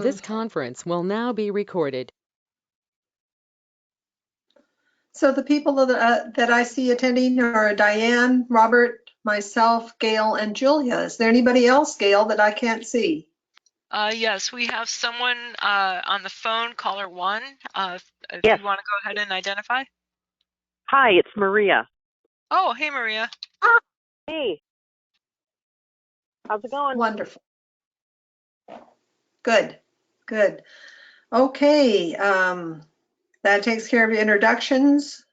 This conference will now be recorded. So the people that I see attending are Diane, Robert, myself, Gail, and Julia. Is there anybody else, Gail, that I can't see? Yes, we have someone on the phone, caller 1. If Yes. you want to go ahead and identify. Hi, it's Maria. Oh, hey, Maria. Hey. How's it going? Wonderful. Good, good. Okay, that takes care of introductions.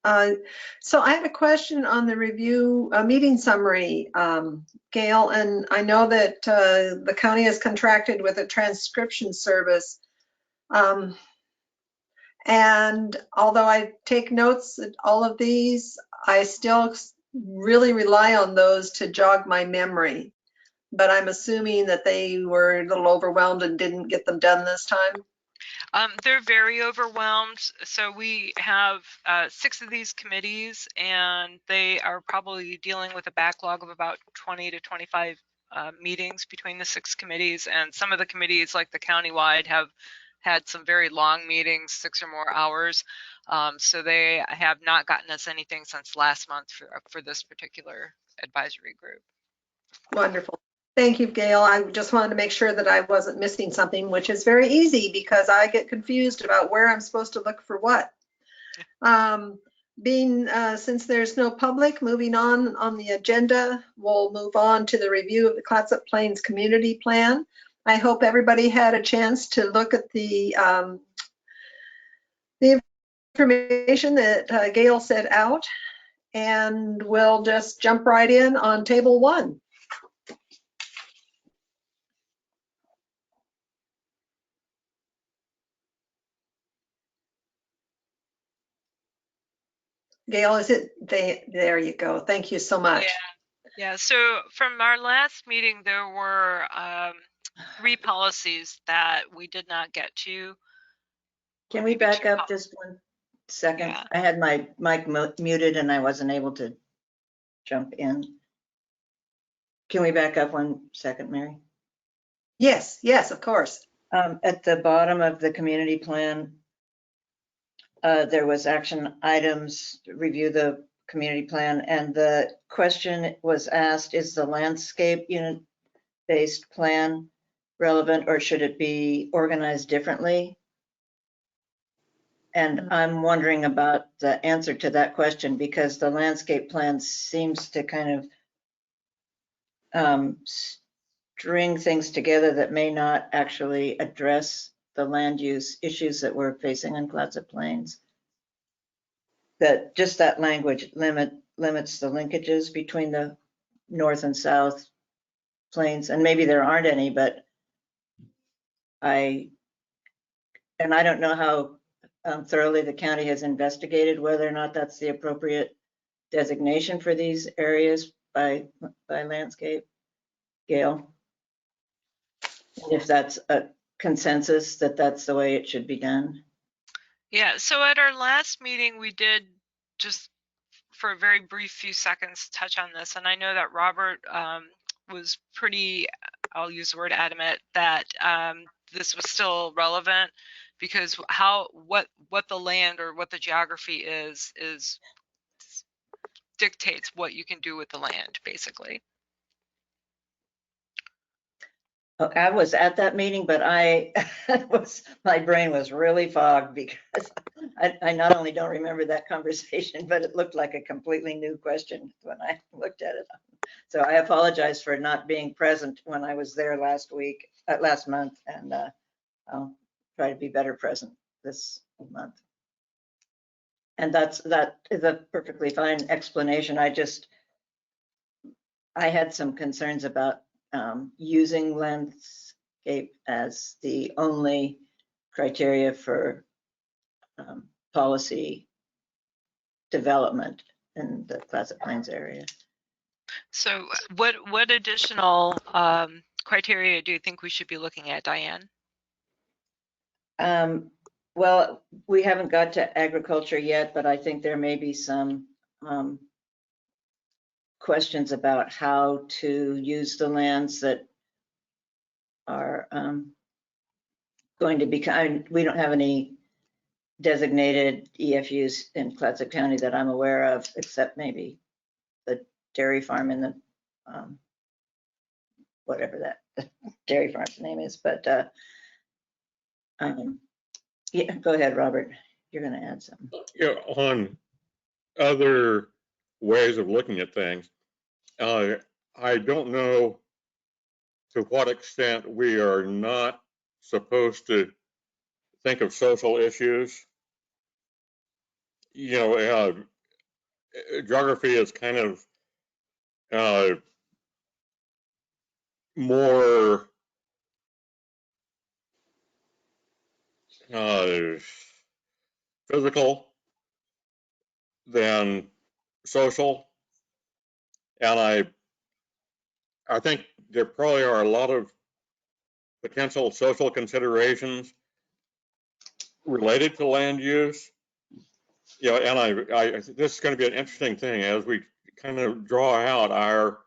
So I have a question on the review meeting summary, Gail, and I know that the county has contracted with a transcription service. And although I take notes at all of these, I still really rely on those to jog my memory. But I'm assuming that they were a little overwhelmed and didn't get them done this time. They're very overwhelmed. So we have 6 of these committees, and they are probably dealing with a backlog of about 20 to 25 meetings between the 6 committees. And some of the committees, like the countywide, have had some very long meetings, 6 or more hours. So they have not gotten us anything since last month for this particular advisory group. Wonderful. Thank you, Gail. I just wanted to make sure that I wasn't missing something, which is very easy because I get confused about where I'm supposed to look for what. Since there's no public, moving on the agenda, we'll move on to the review of the Clatsop Plains Community Plan. I hope everybody had a chance to look at the information that Gail set out, and we'll just jump right in on table 1. Gail, is it there you go. Thank you so much. Yeah. So from our last meeting, there were 3 policies that we did not get to. Can we back up just 1 second? Yeah. I had my mic muted and I wasn't able to jump in. Can we back up 1 second, Mary? Yes, of course. At the bottom of the community plan, there was action items, review the community plan, and the question was asked, is the landscape unit-based plan relevant or should it be organized differently? And I'm wondering about the answer to that question because the landscape plan seems to kind of string things together that may not actually address the land use issues that we're facing on Clatsop Plains. That just that language limits the linkages between the north and south plains, and maybe there aren't any, but I don't know how thoroughly the county has investigated whether or not that's the appropriate designation for these areas by landscape. Gail, if that's a consensus that that's the way it should be done. Yeah, so at our last meeting, we did just for a very brief few seconds touch on this. And I know that Robert was pretty, I'll use the word adamant, that this was still relevant because what the land or what the geography is dictates what you can do with the land, basically. I was at that meeting, but my brain was really fogged because I not only don't remember that conversation, but it looked like a completely new question when I looked at it. So I apologize for not being present when I was there last month, and I'll try to be better present this month. And that is a perfectly fine explanation. I had some concerns about using landscape as the only criteria for policy development in the Clatsop Plains area. So what additional criteria do you think we should be looking at, Diane? Well, we haven't got to agriculture yet, but I think there may be some questions about how to use the lands that are going to be, we don't have any designated EFUs in Clatsop County that I'm aware of, except maybe the dairy farm in the, whatever that dairy farm's name is, but yeah, go ahead, Robert. You're going to add something. Yeah, on other ways of looking at things, I don't know to what extent we are not supposed to think of social issues. You know, geography is kind of more physical than social, and I think there probably are a lot of potential social considerations related to land use. You know, and this is going to be an interesting thing as we kind of draw out our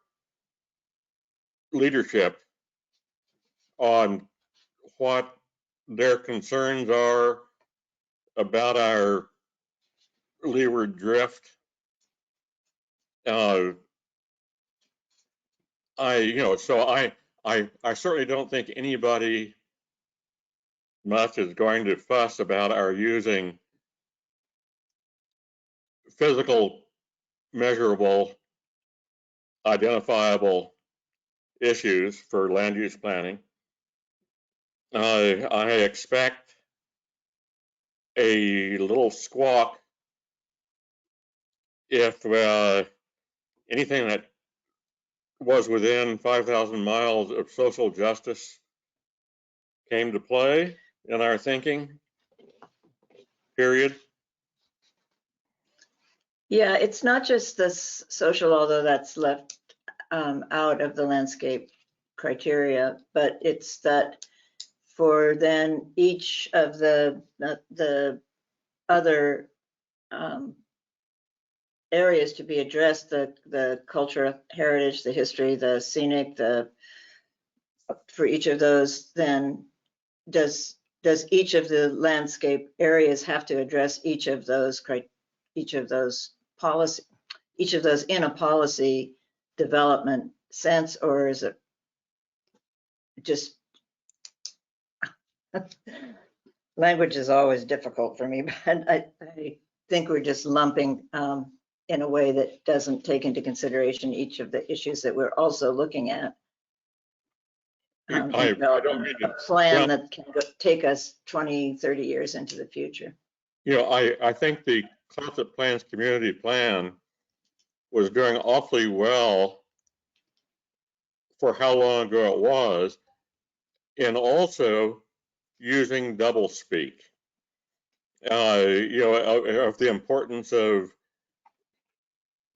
leadership on what their concerns are about our leeward drift. So I certainly don't think anybody much is going to fuss about our using physical, measurable, identifiable issues for land use planning. I expect a little squawk if anything that was within 5,000 miles of social justice came to play in our thinking, period. Yeah, it's not just the social, although that's left out of the landscape criteria, but it's that for then each of the other areas to be addressed, the cultural heritage, the history, the scenic, for each of those, then does each of the landscape areas have to address each of those policy, each of those in a policy development sense, or is it just language is always difficult for me, but I think we're just lumping in a way that doesn't take into consideration each of the issues that we're also looking at. I don't mean A to plan that can take us 20, 30 years into the future. You know, I think the Clatsop Plans Community Plan was doing awfully well for how long ago it was, and also using double speak. You know, of the importance of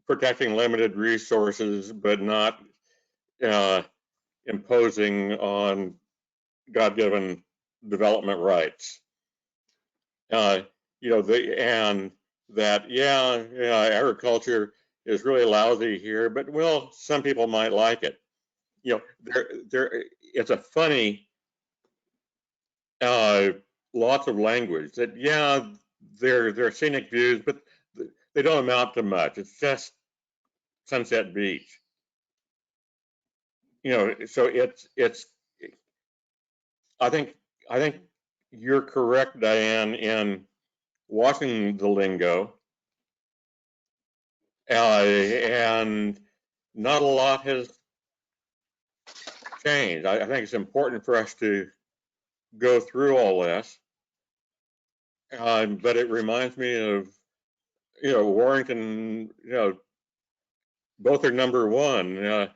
protecting limited resources, but not imposing on God-given development rights. You know, and that, agriculture is really lousy here, but well, some people might like it. You know, it's a funny, lots of language that, yeah, they're scenic views, but they don't amount to much. It's just Sunset Beach. You know, so it's. I think you're correct, Diane, in watching the lingo, and not a lot has changed. I think it's important for us to go through all this, but it reminds me of, you know, Warrington. You know, both are number one.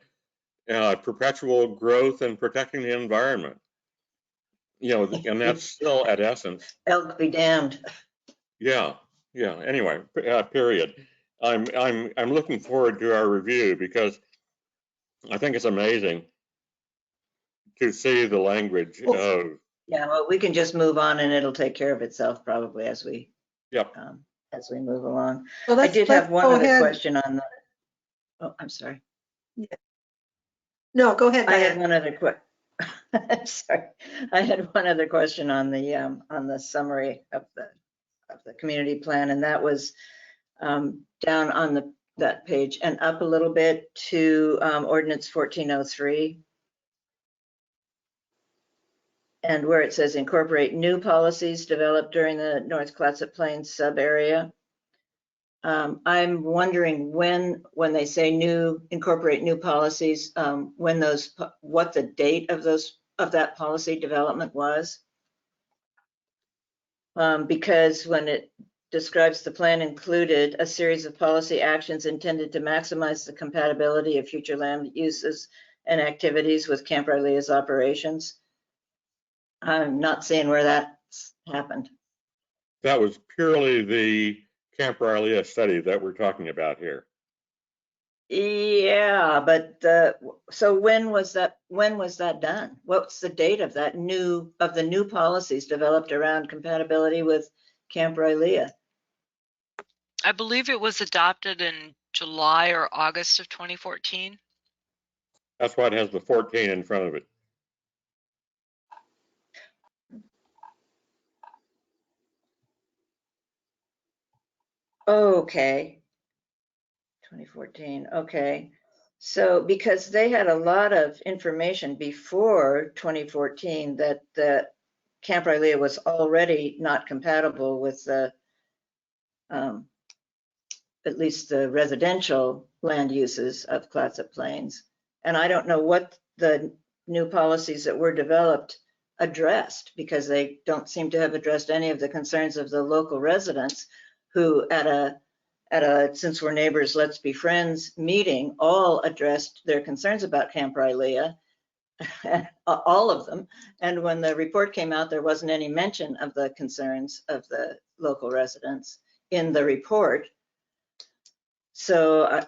Perpetual growth and protecting the environment. You know, and that's still at essence. Elk be damned. Yeah. Anyway, period. I'm looking forward to our review because I think it's amazing to see the language of. Yeah, well, we can just move on and it'll take care of itself probably as we Yep. As we move along. Well, I did have one other ahead. question on the. Oh, I'm sorry. No, go ahead, I Diane. had one other question. Sorry, I had one other question on the summary of the community plan, and that was down on that page and up a little bit to ordinance 1403. And where it says incorporate new policies developed during the North Clatsop Plains sub-area. I'm wondering when they say incorporate new policies, what the date of that policy development was. Because when it describes the plan included a series of policy actions intended to maximize the compatibility of future land uses and activities with Camp Rylea's operations. I'm not seeing where that's happened. That was purely the Camp Rylea study that we're talking about here. Yeah, but so when was that done? What's the date of the new policies developed around compatibility with Camp Rylea? I believe it was adopted in July or August of 2014. That's why it has the 14 in front of it. Okay. 2014, okay. So because they had a lot of information before 2014 that the Camp Rylea was already not compatible with the, at least the residential land uses of Clatsop Plains. And I don't know what the new policies that were developed addressed, because they don't seem to have addressed any of the concerns of the local residents who at a Since We're Neighbors, Let's Be Friends meeting all addressed their concerns about Camp Rylea, all of them. And when the report came out, there wasn't any mention of the concerns of the local residents in the report. So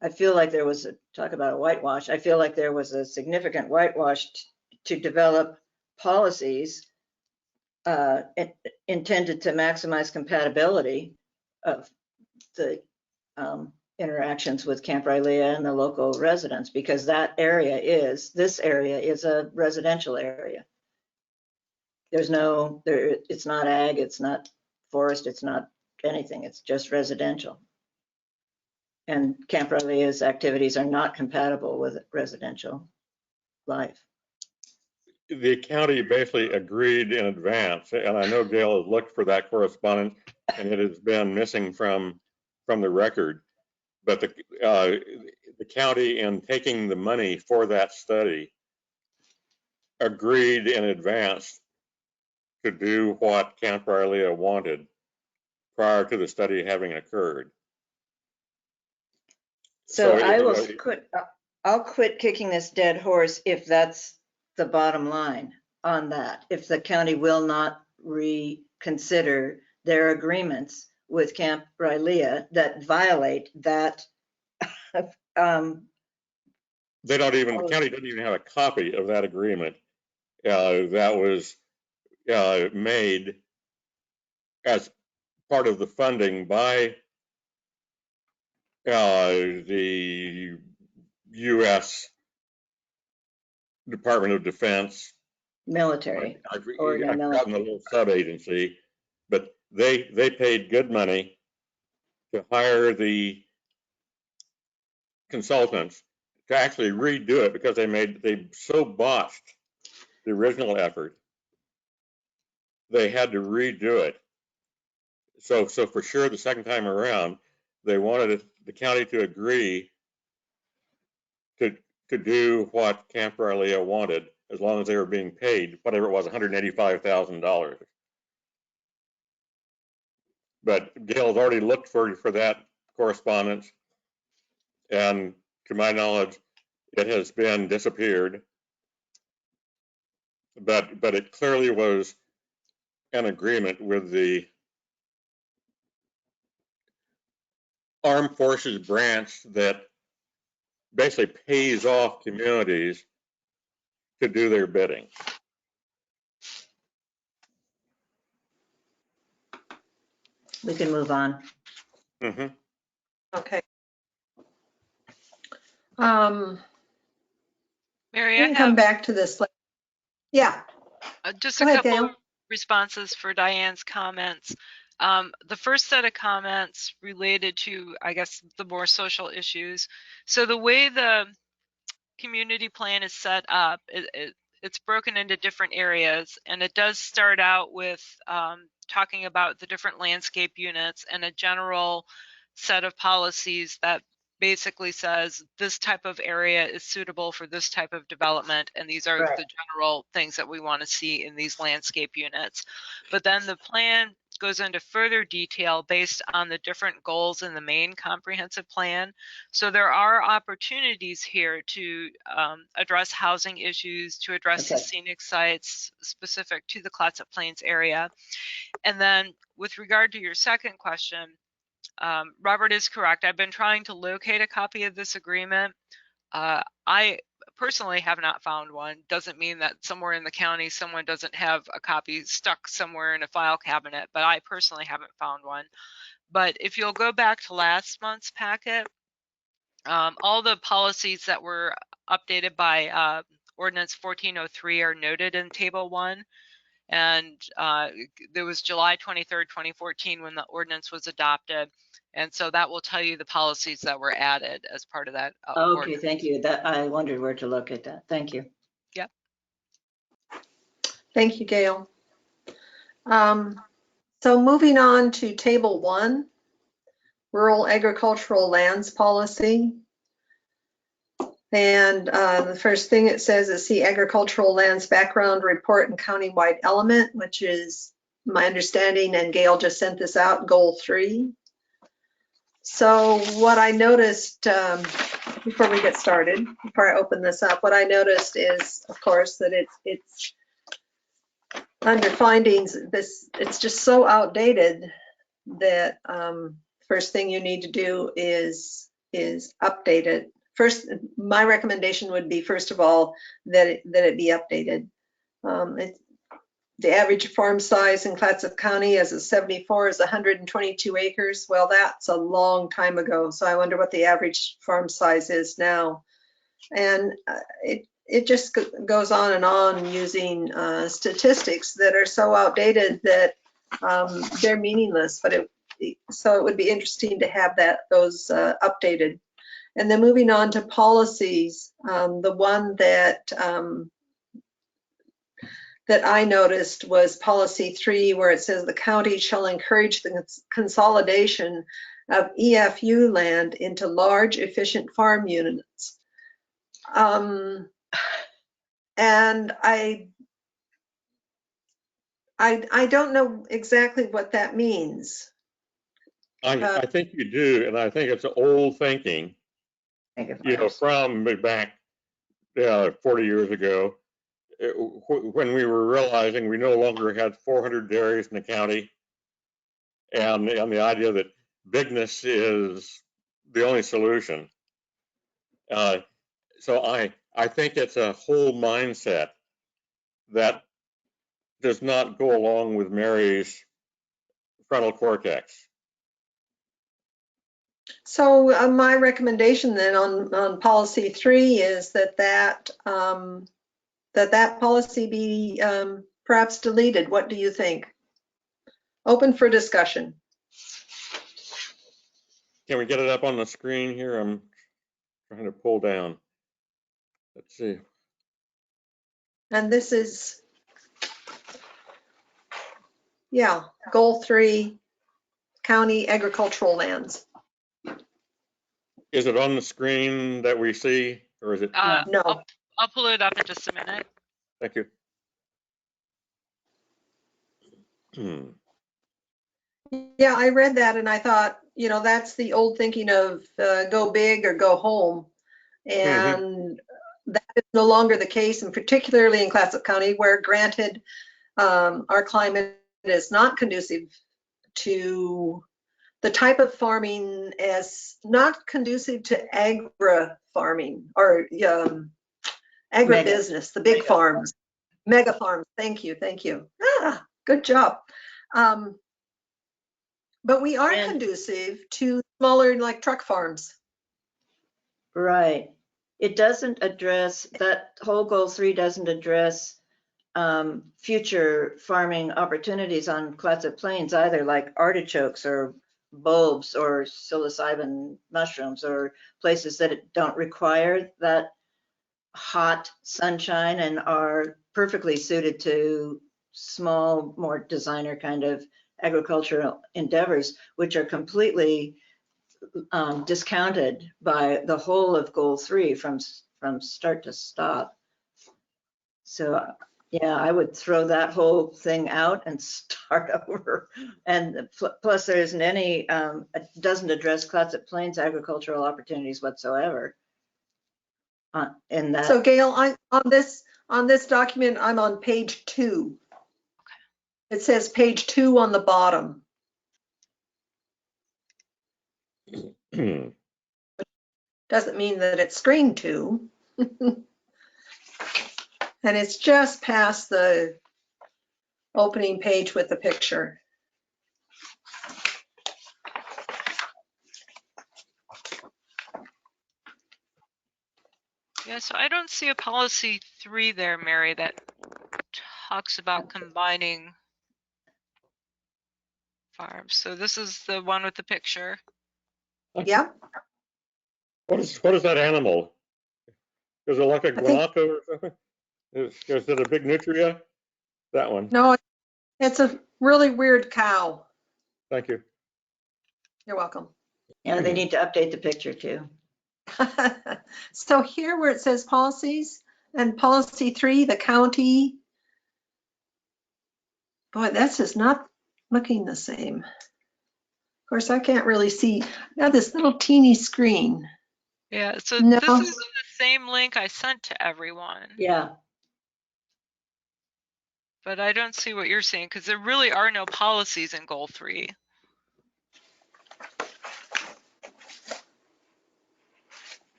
I feel like there was talk about a whitewash. I feel like there was a significant whitewash to develop policies intended to maximize compatibility of the interactions with Camp Rylea and the local residents, because this area is a residential area. It's not ag, it's not forest, it's not anything, it's just residential. And Camp Rylea's activities are not compatible with residential life. The county basically agreed in advance, and I know Gail has looked for that correspondence, and it has been missing from the record. But the county, in taking the money for that study, agreed in advance to do what Camp Rylea wanted prior to the study having occurred. So I'll quit kicking this dead horse if that's the bottom line on that. If the county will not reconsider their agreements with Camp Rylea that violate that. The county doesn't even have a copy of that agreement that was made as part of the funding by the U.S. Department of Defense. Military. I've forgotten the little sub-agency, but they paid good money to hire the consultants to actually redo it, because they so botched the original effort, they had to redo it. So for sure, the second time around, they wanted the county to agree to do what Camp Rylea wanted, as long as they were being paid whatever it was, $185,000. But Gail's already looked for that correspondence, and to my knowledge, it has been disappeared. But it clearly was an agreement with the armed forces branch that basically pays off communities to do their bidding. We can move on. Mm-hmm. Okay. Mary, We can come back to this later. Yeah, Just go a ahead, couple Gail. responses for Diane's comments. The first set of comments related to, I guess, the more social issues. So the way the community plan is set up, it's broken into different areas, and it does start out with talking about the different landscape units and a general set of policies that basically says this type of area is suitable for this type of development, and these are Right. the general things that we want to see in these landscape units. But then the plan goes into further detail based on the different goals in the main comprehensive plan. So there are opportunities here to address housing issues, to address the Okay. scenic sites specific to the Clatsop Plains area. And then with regard to your second question, Robert is correct. I've been trying to locate a copy of this agreement. I personally have not found one. Doesn't mean that somewhere in the county someone doesn't have a copy stuck somewhere in a file cabinet, but I personally haven't found one. But if you'll go back to last month's packet, all the policies that were updated by Ordinance 1403 are noted in Table 1. And there was July 23rd, 2014 when the ordinance was adopted. And so that will tell you the policies that were added as part of that Okay, ordinance. thank you. That I wondered where to look at that. Thank you. Yep. Thank you, Gail. So moving on to Table 1, Rural Agricultural Lands Policy. And the first thing it says is see agricultural lands background report and countywide element, which is my understanding, and Gail just sent this out, Goal 3. So what I noticed before we get started, before I open this up, what I noticed is, of course, that it's under findings, it's just so outdated that first thing you need to do is update it. First, my recommendation would be, first of all, that it be updated. The average farm size in Clatsop County as of 74 is 122 acres. Well, that's a long time ago. So I wonder what the average farm size is now. And it just goes on and on using statistics that are so outdated that they're meaningless. But so it would be interesting to have those updated. And then moving on to policies, the one that I noticed was policy 3, where it says the county shall encourage the consolidation of EFU land into large efficient farm units. And I don't know exactly what that means. I think you do, and I think it's old thinking, from back 40 years ago, when we were realizing we no longer had 400 dairies in the county, and the idea that bigness is the only solution. So I think it's a whole mindset that does not go along with Mary's frontal cortex. So my recommendation then on policy 3 is that policy be perhaps deleted. What do you think? Open for discussion. Can we get it up on the screen here? I'm trying to pull down. Let's see. And this is, yeah, goal 3, county agricultural lands. Is it on the screen that we see, or is it? No. I'll pull it up in just a minute. Thank you. Yeah, I read that and I thought, that's the old thinking of go big or go home. And that is no longer the case, and particularly in Clatsop County, where granted our climate is not conducive to the type of farming, as not conducive to agri farming or agribusiness, the big farms, mega farms. Thank you. Good job. But we are conducive to smaller, like truck farms. Right. It doesn't address, that whole goal 3 doesn't address future farming opportunities on Clatsop Plains either, like artichokes or bulbs or psilocybin mushrooms, or places that don't require that hot sunshine and are perfectly suited to small, more designer kind of agricultural endeavors, which are completely discounted by the whole of goal 3 from start to stop. So yeah, I would throw that whole thing out and start over. And plus there isn't any, it doesn't address Clatsop Plains agricultural opportunities whatsoever. In that. So Gail, on this document, I'm on page 2. It says page 2 on the bottom. Doesn't mean that it's screen 2. And it's just past the opening page with the picture. Yeah, so I don't see a policy 3 there, Mary, that talks about combining farms. So this is the one with the picture. Yeah, What is that animal? Is it like a I think- guanaco or something? Is it a big nutria? That one. no, it's a really weird cow. Thank you. You're welcome. Yeah, they need to update the picture too. So here where it says policies and policy 3, the county. Boy, this is not looking the same. Of course, I can't really see. I got this little teeny screen. Yeah, so No. this is the same link I sent to everyone, Yeah, but I don't see what you're seeing because there really are no policies in goal 3.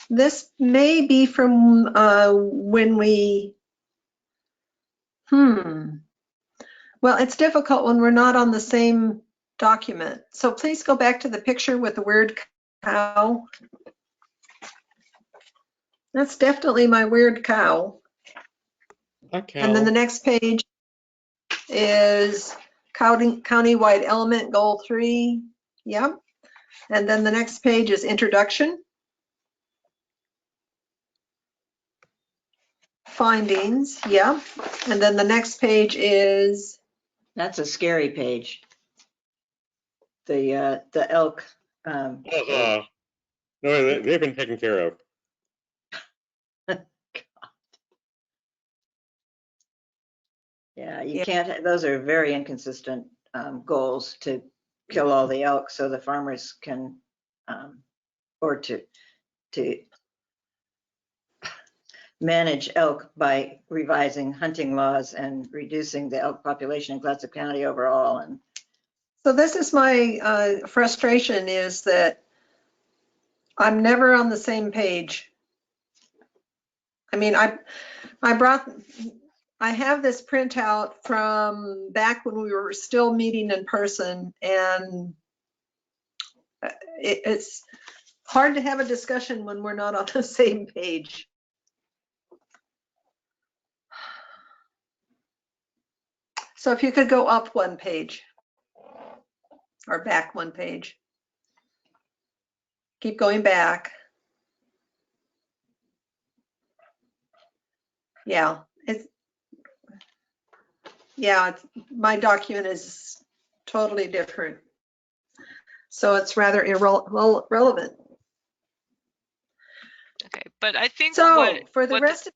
This may be from when we, well, it's difficult when we're not on the same document. So please go back to the picture with the weird cow. That's definitely my weird cow. Okay. And then the next page is countywide element goal 3. Yep. And then the next page is introduction. Findings, yeah. And then the next page is, that's a scary page. The elk. No, they've been taken care of. Yeah, you Yeah. can't, those are very inconsistent goals to kill all the elk so the farmers can, or to manage elk by revising hunting laws and reducing the elk population in Clatsop County overall. And so this is my frustration, is that I'm never on the same page. I mean, I have this printout from back when we were still meeting in person, and it's hard to have a discussion when we're not on the same page. So if you could go up one page or back one page. Keep going back. Yeah, my document is totally different. So it's rather irrelevant. Okay, but I think So for the rest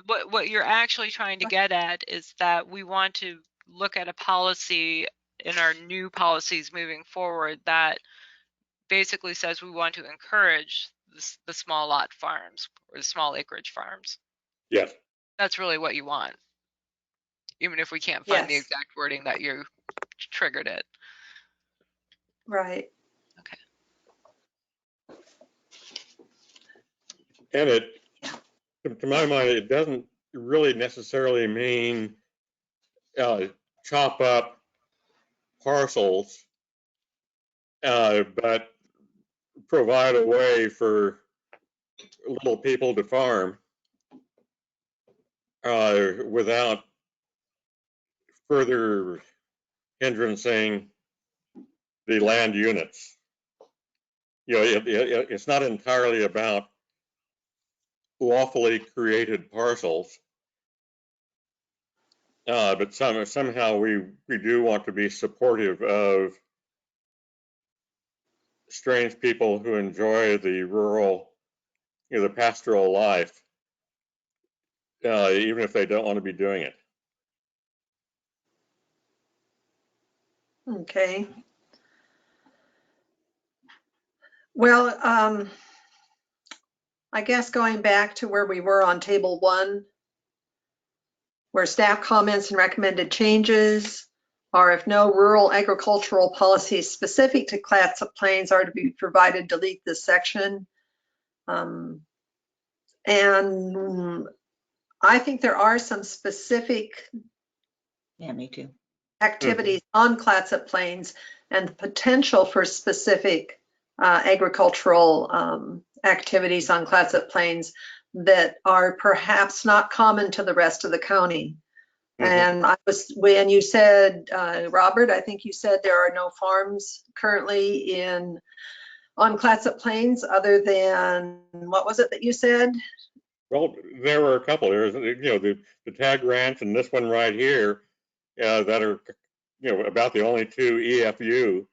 what you're actually trying to get at is that we want to look at a policy in our new policies moving forward that basically says we want to encourage the small lot farms or the small acreage farms. Yes. That's really what you want, even if we can't find the Yes. exact wording that you triggered it. Right. Okay. And it, to my mind, it doesn't really necessarily mean chop up parcels, but provide a way for little people to farm. without further hindrancing the land units. You know, it's not entirely about lawfully created parcels, but somehow we do want to be supportive of strange people who enjoy the rural, the pastoral life, even if they don't want to be doing it. Okay. Well, I guess going back to where we were on table 1, where staff comments and recommended changes are if no rural agricultural policies specific to Clatsop Plains are to be provided, delete this section. And I think there are some specific Yeah, me too. activities on Clatsop Plains and the potential for specific agricultural activities on Clatsop Plains that are perhaps not common to the rest of the county. And when you said, Robert, I think you said there are no farms currently on Clatsop Plains other than, what was it that you said? Well, there were a couple. There's, the Tag Ranch and this one right here that are, about the only 2 EFU.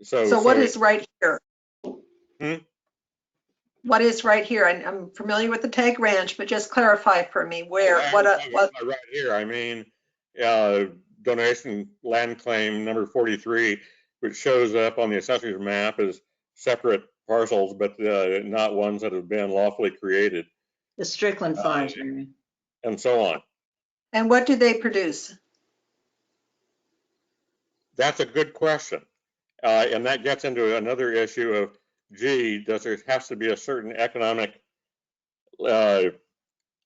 So what is right here? Hmm? What is right here? I'm familiar with the Tag Ranch, but just clarify for me where, what right here, I mean, donation land claim number 43, which shows up on the assessor's map as separate parcels, but not ones that have been lawfully created. The Strickland Farms. And so on. And what do they produce? That's a good question. And that gets into another issue of, gee, does there has to be a certain economic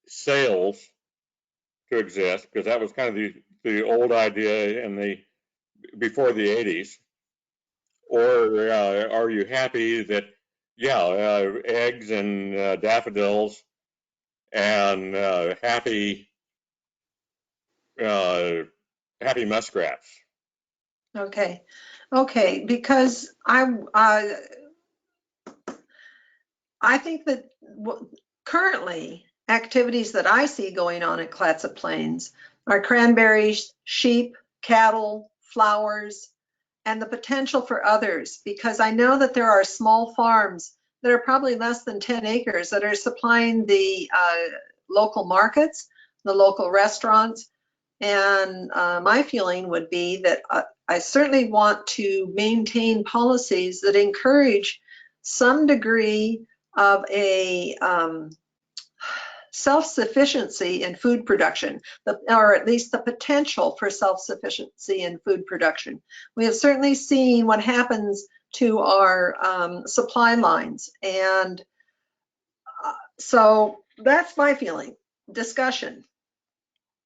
sales to exist? Because that was kind of the old idea before the 80s. Or are you happy that, eggs and daffodils and happy muskrats? Okay, because I think that currently activities that I see going on at Clatsop Plains are cranberries, sheep, cattle, flowers, and the potential for others, because I know that there are small farms that are probably less than 10 acres that are supplying the local markets, the local restaurants. And my feeling would be that I certainly want to maintain policies that encourage some degree of a self-sufficiency in food production, or at least the potential for self-sufficiency in food production. We have certainly seen what happens to our supply lines. And so that's my feeling. Discussion.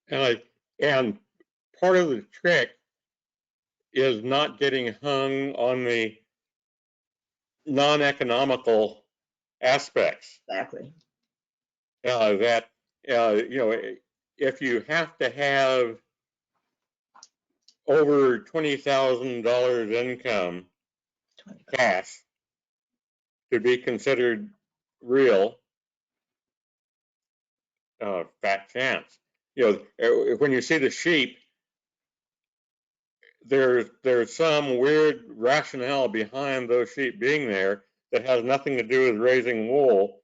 And part of the trick is not getting hung on the non-economical aspects. Exactly. That, if you have to have over $20,000 income cash to be considered real, fat chance. When you see the sheep, there's some weird rationale behind those sheep being there that has nothing to do with raising wool.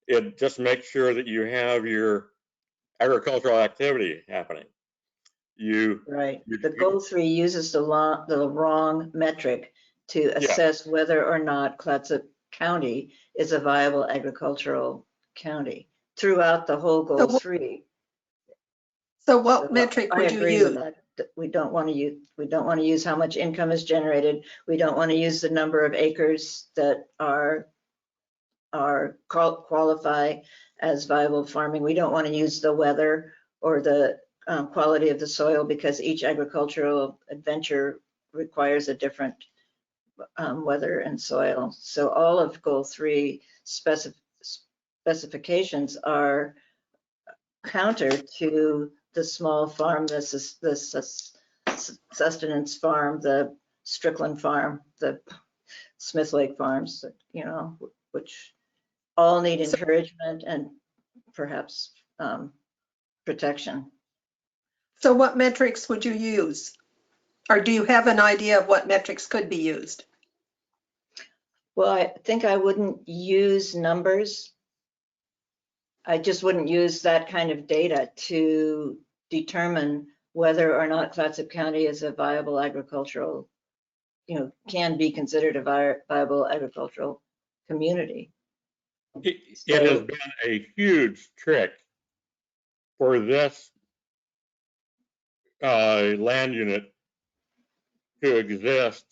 It just makes sure that you have your agricultural activity happening. The Goal 3 uses the wrong metric to assess whether or not Clatsop County is a viable agricultural county throughout the whole Goal 3. So what metric would you use? With that. We don't want to use how much income is generated. We don't want to use the number of acres that qualify as viable farming. We don't want to use the weather or the quality of the soil, because each agricultural adventure requires a different weather and soil. So all of Goal 3 specifications are counter to the small farm, the sustenance farm, the Strickland farm, the Smith Lake farms, you know, which all need encouragement and perhaps protection. So what metrics would you use? Or do you have an idea of what metrics could be used? Well, I think I wouldn't use numbers. I just wouldn't use that kind of data to determine whether or not Clatsop County is a viable agricultural, you know, can be considered a viable agricultural community. It has been a huge trick for this land unit to exist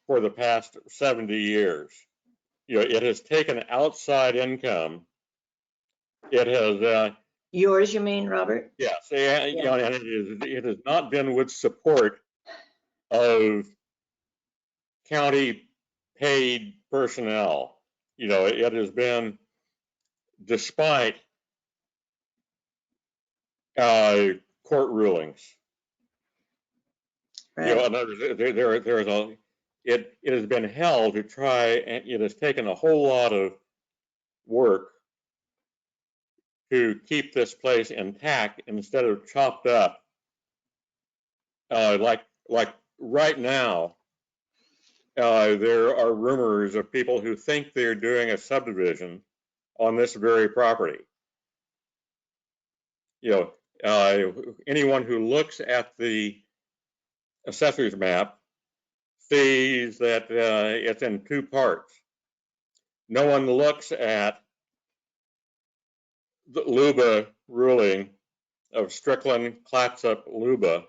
for the past 70 years. You know, it has taken outside income. It has. Yours, you mean, Robert? Yes, you know, and it has not been with support of county paid personnel. You know, it has been despite court rulings. Right. You know, in other words, there is a, it has been held to try, and it has taken a whole lot of work to keep this place intact instead of chopped up. Like right now, there are rumors of people who think they're doing a subdivision on this very property. You know, anyone who looks at the assessor's map sees that it's in two parts. No one looks at the Luba ruling of Strickland, Clatsop, Luba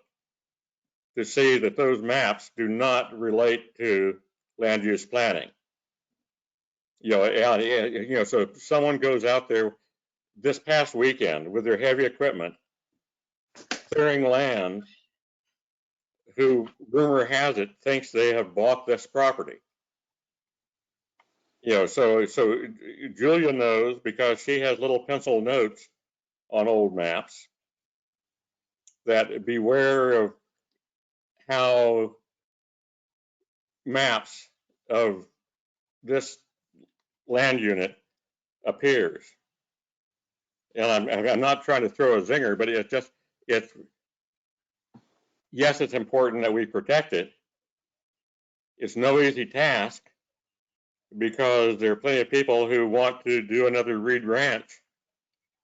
to see that those maps do not relate to land use planning. You know, so if someone goes out there this past weekend with their heavy equipment, clearing land, who rumor has it thinks they have bought this property. You know, so Julia knows because she has little pencil notes on old maps that beware of how maps of this land unit appears. And I'm not trying to throw a zinger, but yes, it's important that we protect it. It's no easy task because there are plenty of people who want to do another Reed Ranch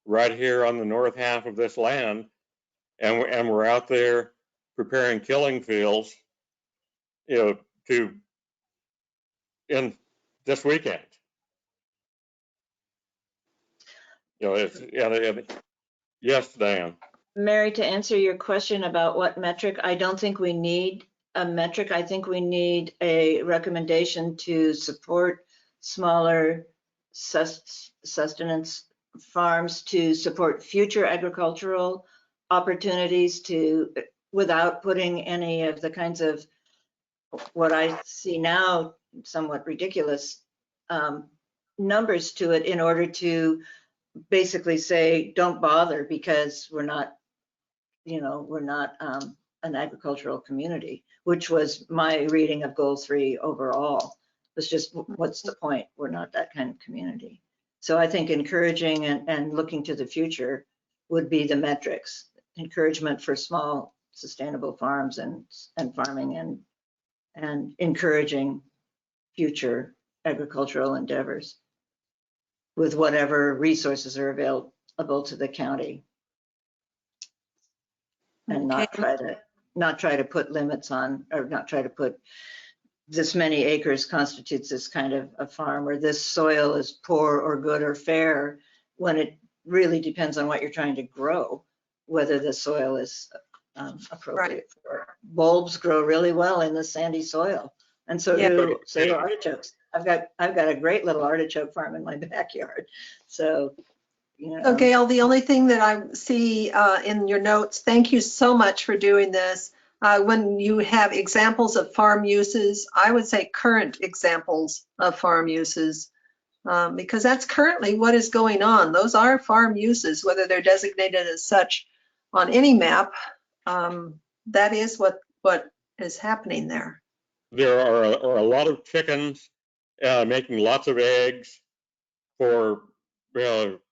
right here on the north half of this land, and we're out there preparing killing fields, you know, in this weekend. You know, yes, Diane. Mary, to answer your question about what metric, I don't think we need a metric. I think we need a recommendation to support smaller sustenance farms, to support future agricultural opportunities, to without putting any of the kinds of what I see now somewhat ridiculous numbers to it, in order to basically say don't bother because we're not, you know, we're not an agricultural community, which was my reading of goal 3 overall. Was just, what's the point? We're not that kind of community. So I think encouraging and looking to the future would be the metrics. Encouragement for small sustainable farms and farming, and encouraging future agricultural endeavors with whatever resources are available to the county. And not try to put limits on, or not try to put this many acres constitutes this kind of a farm, or this soil is poor or good or fair, when it really depends on what you're trying to grow, whether the soil is appropriate for. Bulbs grow really well in the sandy soil, and so do artichokes. I've got a great little artichoke farm in my backyard. So, you know. So Gail, the only thing that I see in your notes, thank you so much for doing this. When you have examples of farm uses, I would say current examples of farm uses because that's currently what is going on. Those are farm uses, whether they're designated as such on any map. That is what is happening there. There are a lot of chickens making lots of eggs for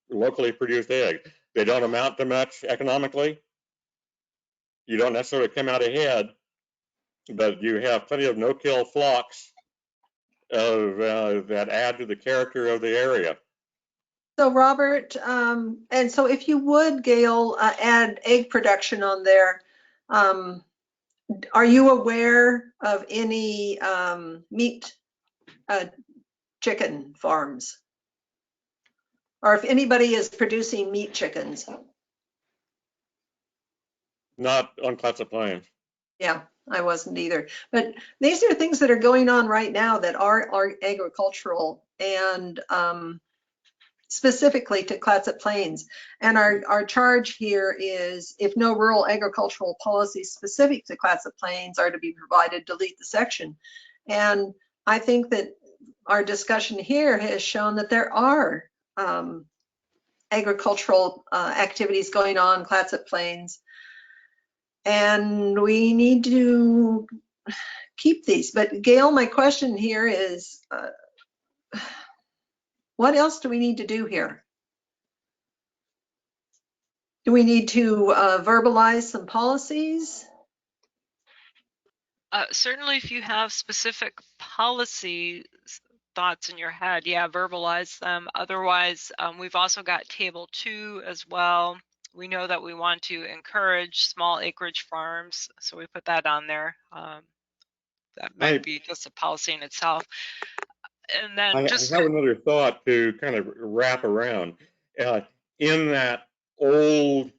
locally produced eggs. They don't amount to much economically. You don't necessarily come out ahead, but you have plenty of no-kill flocks of that add to the character of the area. So Robert, and so if you would, Gail, add egg production on there, are you aware of any meat chicken farms? Or if anybody is producing meat chickens? Not on Clatsop Plains. Yeah, I wasn't either. But these are things that are going on right now that are agricultural and specifically to Clatsop Plains. And our charge here is, if no rural agricultural policies specific to Clatsop Plains are to be provided, delete the section. And I think that our discussion here has shown that there are agricultural activities going on Clatsop Plains, and we need to keep these. But Gail, my question here is, what else do we need to do here? Do we need to verbalize some policies? Certainly, if you have specific policy thoughts in your head, yeah, verbalize them. Otherwise, we've also got table 2 as well. We know that we want to encourage small acreage farms, so we put that on there. That might be just a policy in itself. And then I have another thought to kind of wrap around. In that old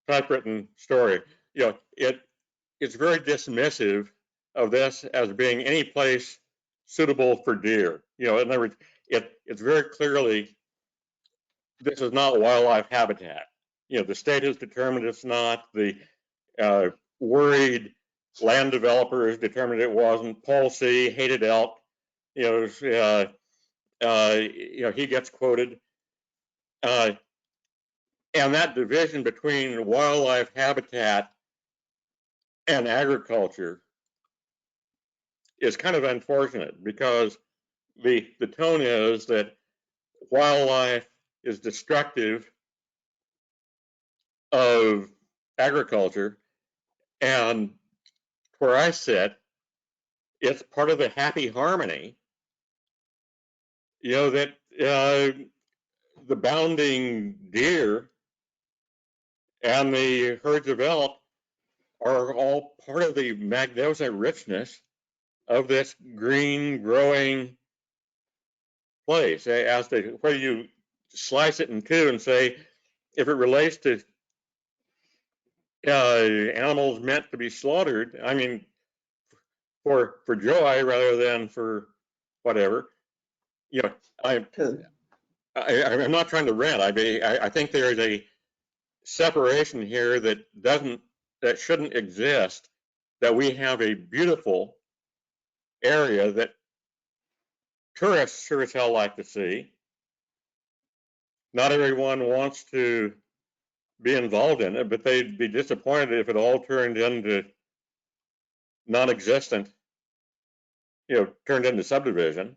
typewritten story, it's very dismissive of this as being any place suitable for deer. In other words, it's very clearly, this is not wildlife habitat. The state has determined it's not. The worried land developers determined it wasn't. Paul C. hated elk. He gets quoted. And that division between wildlife habitat and agriculture is kind of unfortunate, because the tone is that wildlife is destructive of agriculture, and where I sit, it's part of the happy harmony, that the bounding deer and the herds of elk are all part of the magnificent richness of this green growing place. As to whether you slice it in two and say, if it relates to animals meant to be slaughtered, I mean, for joy rather than for whatever, I'm not trying to rant. I think there is a separation here that shouldn't exist. That we have a beautiful area that tourists sure as hell like to see. Not everyone wants to be involved in it, but they'd be disappointed if it all turned into non-existent, turned into subdivision.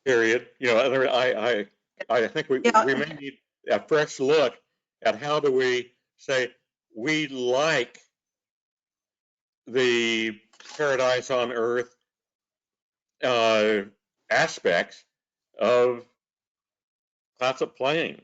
Period. I think we may need a fresh look at how do we say we like the paradise on earth aspects of Clatsop Plains.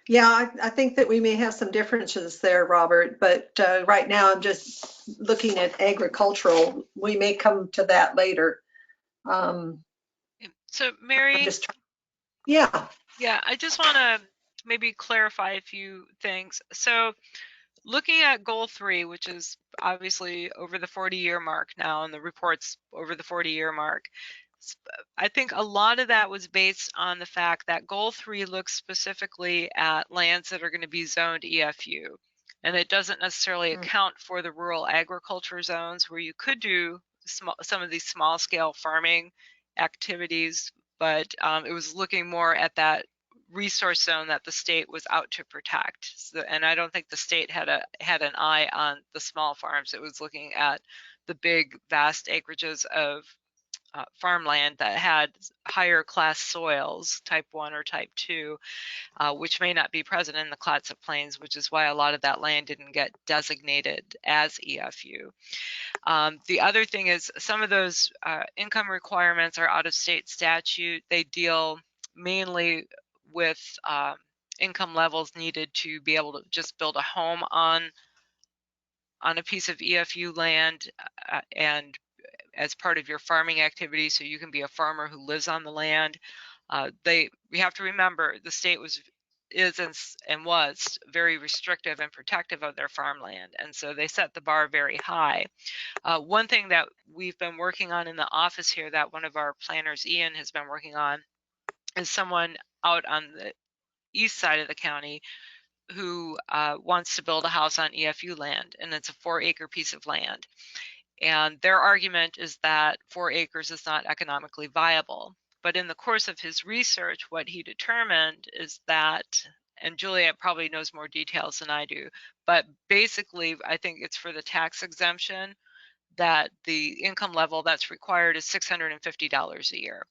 Yeah, I think that we may have some differences there, Robert, but right now I'm just looking at agricultural. We may come to that later. So Mary, yeah, I just want to maybe clarify a few things. So looking at goal 3, which is obviously over the 40-year mark now, and the report's over the 40-year mark, I think a lot of that was based on the fact that goal 3 looks specifically at lands that are going to be zoned EFU. And it doesn't necessarily Hmm. account for the rural agriculture zones where you could do some of these small scale farming activities, but it was looking more at that resource zone that the state was out to protect. So, and I don't think the state had an eye on the small farms. It was looking at the big, vast acreages of farmland that had higher class soils, type 1 or type 2, which may not be present in the Clatsop Plains, which is why a lot of that land didn't get designated as EFU. The other thing is some of those income requirements are out of state statute. They deal mainly with income levels needed to be able to just build a home on a piece of EFU land and as part of your farming activity, so you can be a farmer who lives on the land. We have to remember the state is and was very restrictive and protective of their farmland, and so they set the bar very high. One thing that we've been working on in the office here that one of our planners, Ian, has been working on is someone out on the east side of the county who wants to build a house on EFU land, and it's a 4-acre piece of land. And their argument is that 4 acres is not economically viable. But in the course of his research, what he determined is that, and Julia probably knows more details than I do, but basically, I think it's for the tax exemption that the income level that's required is $650 a year.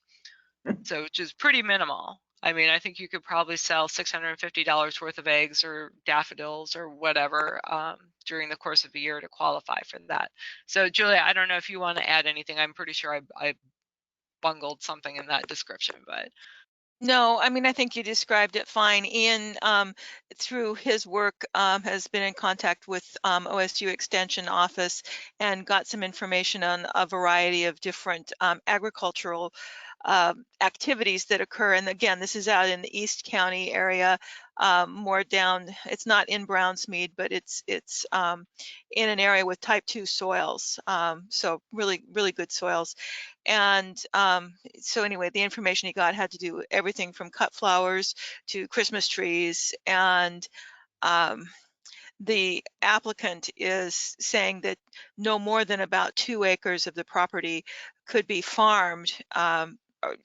So, which is pretty minimal. I mean, I think you could probably sell $650 worth of eggs or daffodils or whatever during the course of a year to qualify for that. So, Julia, I don't know if you want to add anything. I'm pretty sure I bungled something in that description, but. No, I mean, I think you described it fine. Ian, through his work, has been in contact with OSU Extension Office and got some information on a variety of different agricultural activities that occur. And again, this is out in the East County area, more down. It's not in Brownsmead, but it's in an area with type 2 soils. So really, really good soils. And so anyway, the information he got had to do everything from cut flowers to Christmas trees. And the applicant is saying that no more than about 2 acres of the property could be farmed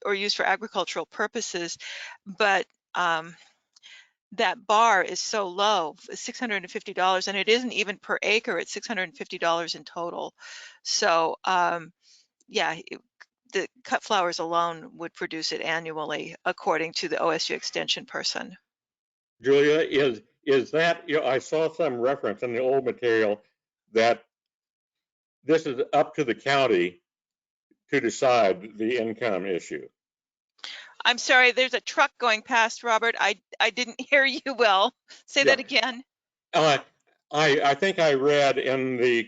or used for agricultural purposes. But that bar is so low, $650, and it isn't even per acre, it's $650 in total. So yeah, the cut flowers alone would produce it annually, according to the OSU Extension person. Julia, is that, I saw some reference in the old material that this is up to the county to decide the income issue. I'm sorry, there's a truck going past, Robert. I didn't hear you well. Say that again. I think I read in the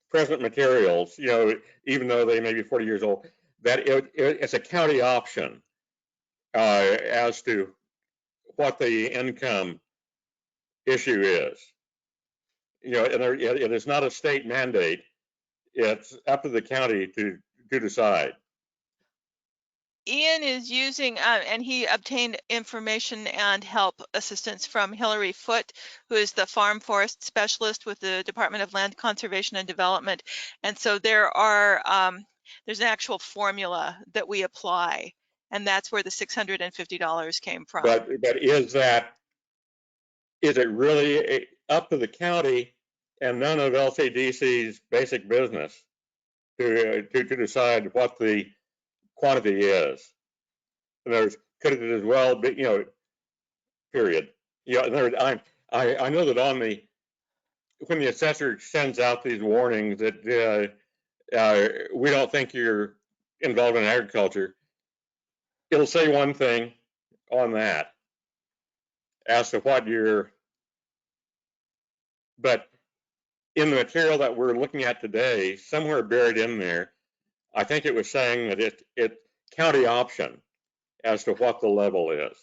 present materials, even though they may be 40 years old, that it's a county option as to what the income issue is. And it is not a state mandate. It's up to the county to decide. Ian is using, and he obtained information and help assistance from Hillary Foote, who is the farm forest specialist with the Department of Land Conservation and Development. And so there's an actual formula that we apply, and that's where the $650 came from. But is it really up to the county and none of LCDC's basic business to decide what the quantity is? In other words, could it as well be, period. I know that when the assessor sends out these warnings that we don't think you're involved in agriculture, it'll say one thing on that as to what but in the material that we're looking at today, somewhere buried in there, I think it was saying that it's county option as to what the level is.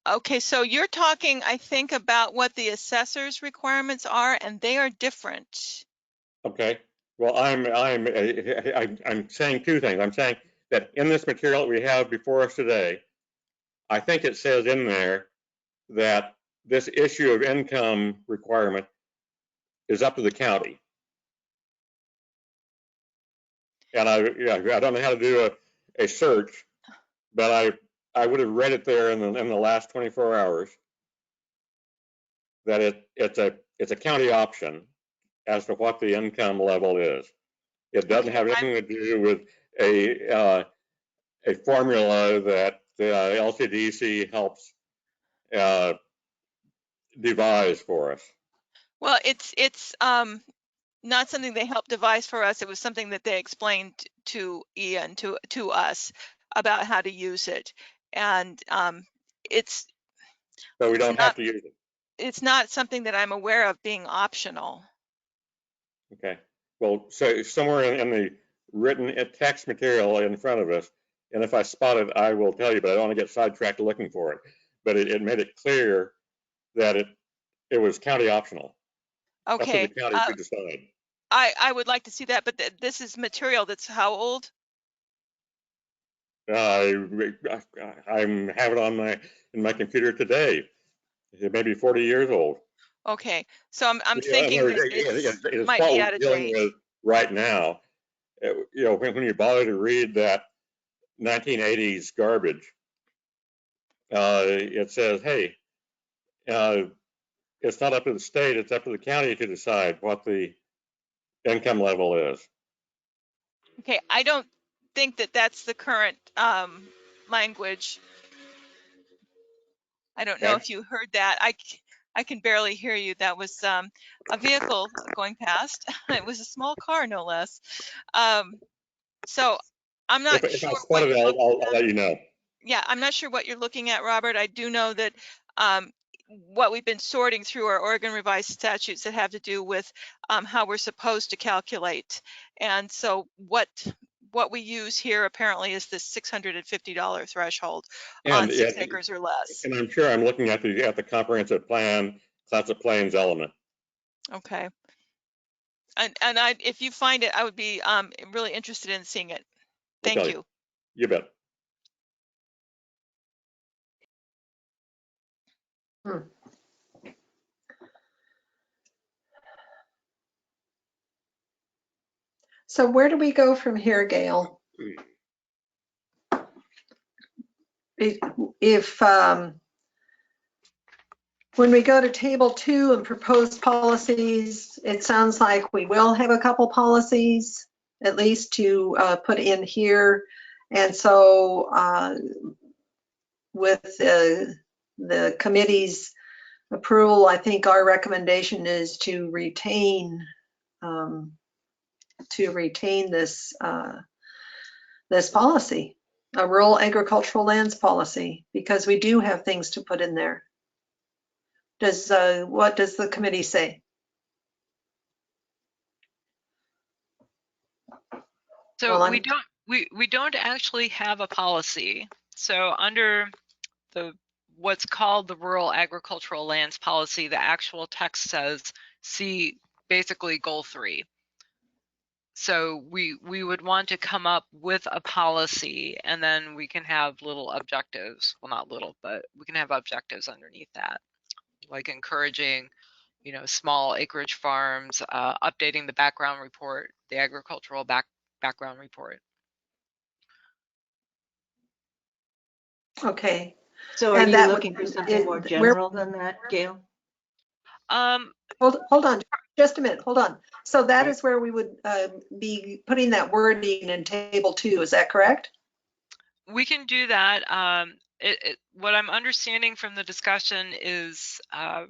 Okay, so you're talking, I think, about what the assessor's requirements are, and they are different. Okay. Well, I'm saying two things. I'm saying that in this material that we have before us today, I think it says in there that this issue of income requirement is up to the county. And I don't know how to do a search, but I would have read it there in the last 24 hours that it's a county option as to what the income level is. It doesn't have anything to do with a formula that the LCDC helps devise for us. Well, it's not something they helped devise for us. It was something that they explained to Ian, to us about how to use it. And it's So we it's don't not have to use it. it's not something that I'm aware of being optional. Okay. Well, so somewhere in the written text material in front of us, and if I spot it, I will tell you, but I don't want to get sidetracked looking for it. But it made it clear that it was county optional. Okay. Up to the county to decide. I would like to see that, but this is material that's how old? I have it on in my computer today. It may be 40 years old. Okay, so I'm Yeah, thinking that it's might what be we're out of dealing date. with right now. You know, when you bother to read that 1980s garbage, it says, hey, it's not up to the state, it's up to the county to decide what the income level is. Okay, I don't think that that's the current language. I don't know Okay. if you heard that. I can barely hear you. That was a vehicle going past. It was a small car, no less. So I'm not If I sure spot what it, you're looking I'll at. let you know. Yeah, I'm not sure what you're looking at, Robert. I do know that what we've been sorting through are Oregon revised statutes that have to do with how we're supposed to calculate. And so what we use here apparently is this $650 threshold on 6 acres or less. And I'm sure I'm looking at the comprehensive plan, Clatsop Plains element. Okay. And if you find it, I would be really interested in seeing it. Thank you. You bet. So where do we go from here, Gail? If when we go to table 2 and proposed policies, it sounds like we will have a couple policies at least to put in here. And so with the committee's approval, I think our recommendation is to retain this this policy, a rural agricultural lands policy, because we do have things to put in there. What does the committee say? So Well, we don't actually have a policy. So under what's called the Rural Agricultural Lands Policy, the actual text says see basically goal 3. So we would want to come up with a policy, and then we can have little objectives. Well, not little, but we can have objectives underneath that, like encouraging, you know, small acreage farms, updating the background report, the agricultural background report. okay. So are And you that looking for something more general than that, Gail? Hold on, just a minute, hold on. So that is where we would be putting that wording in table 2, is that correct? We can do that. What I'm understanding from the discussion is, I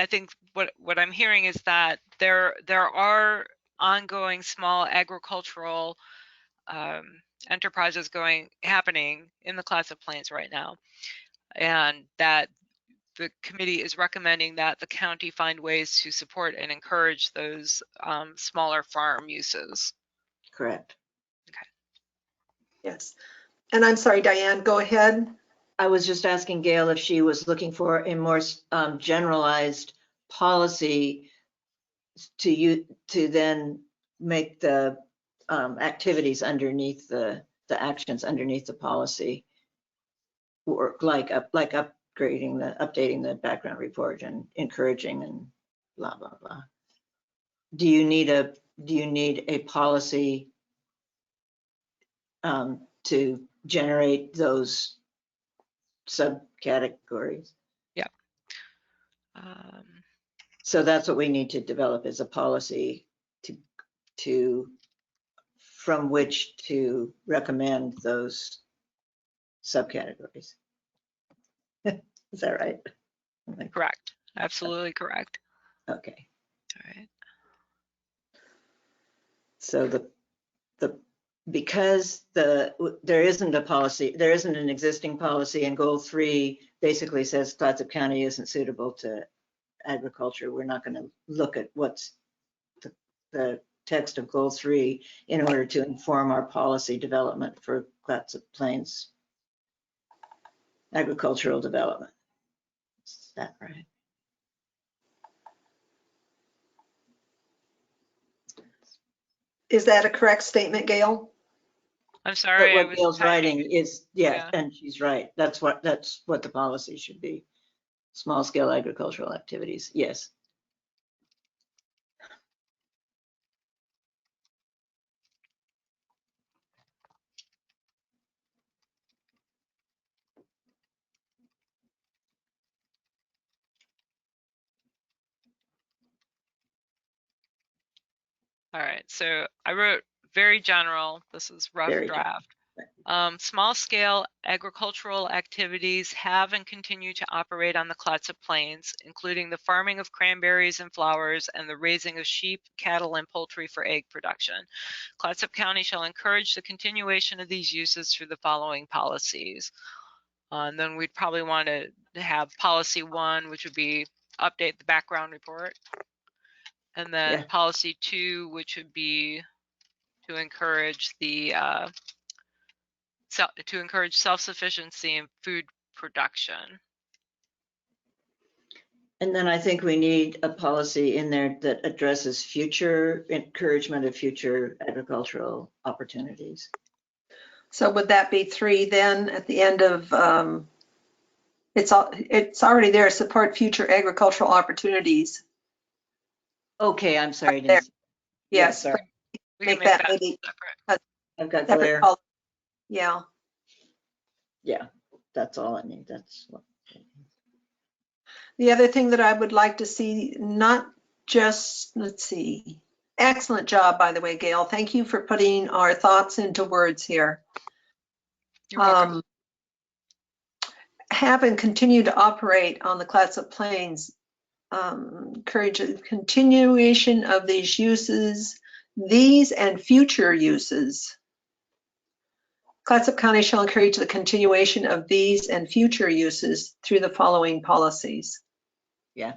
think what I'm hearing is that there are ongoing small agricultural enterprises happening in the Clatsop Plains right now, and that the committee is recommending that the county find ways to support and encourage those smaller farm uses. Correct. Okay. Yes. And I'm sorry, Diane, go ahead. I was just asking Gail if she was looking for a more generalized policy to then make the activities underneath the actions underneath the policy work, like updating the background report and encouraging and blah, blah, blah. Do you need a policy to generate those subcategories? Yeah. So that's what we need to develop, is a policy from which to recommend those subcategories. Is that right? Correct. Absolutely correct. Okay. All right. So because there isn't a policy, there isn't an existing policy, and goal 3 basically says Clatsop County isn't suitable to agriculture. We're not going to look at what's the text of goal 3 in order to inform our policy development for Clatsop Plains agricultural development. Is that right? Is that a correct statement, Gail? I'm sorry. I What was Gail's typing. writing is, yeah, Yeah. and she's right. That's what the policy should be. Small scale agricultural activities. Yes. All right. So I wrote very general. This is rough Very draft. Small scale agricultural activities have and continue to operate on the Clatsop Plains, including the farming of cranberries and flowers and the raising of sheep, cattle, and poultry for egg production. Clatsop County shall encourage the continuation of these uses through the following policies. And then we'd probably want to have policy 1, which would be update the background report. And then policy 2, which would be to encourage the to encourage self-sufficiency in food production. And then I think we need a policy in there that addresses future encouragement of future agricultural opportunities. So would that be 3 then at the end of, it's already there, support future agricultural opportunities. Okay, I'm sorry. There. Yes. Sorry. We can Make that that maybe separate. I've got separate glare. color. Yeah. Yeah, that's all I need. That's what. The other thing that I would like to see, not just, let's see, excellent job, by the way, Gail. Thank you for putting our thoughts into words here. You're welcome. Have and continue to operate on the Clatsop Plains. Encourage a continuation of these uses, these and future uses. Clatsop County shall encourage the continuation of these and future uses through the following policies. Yeah.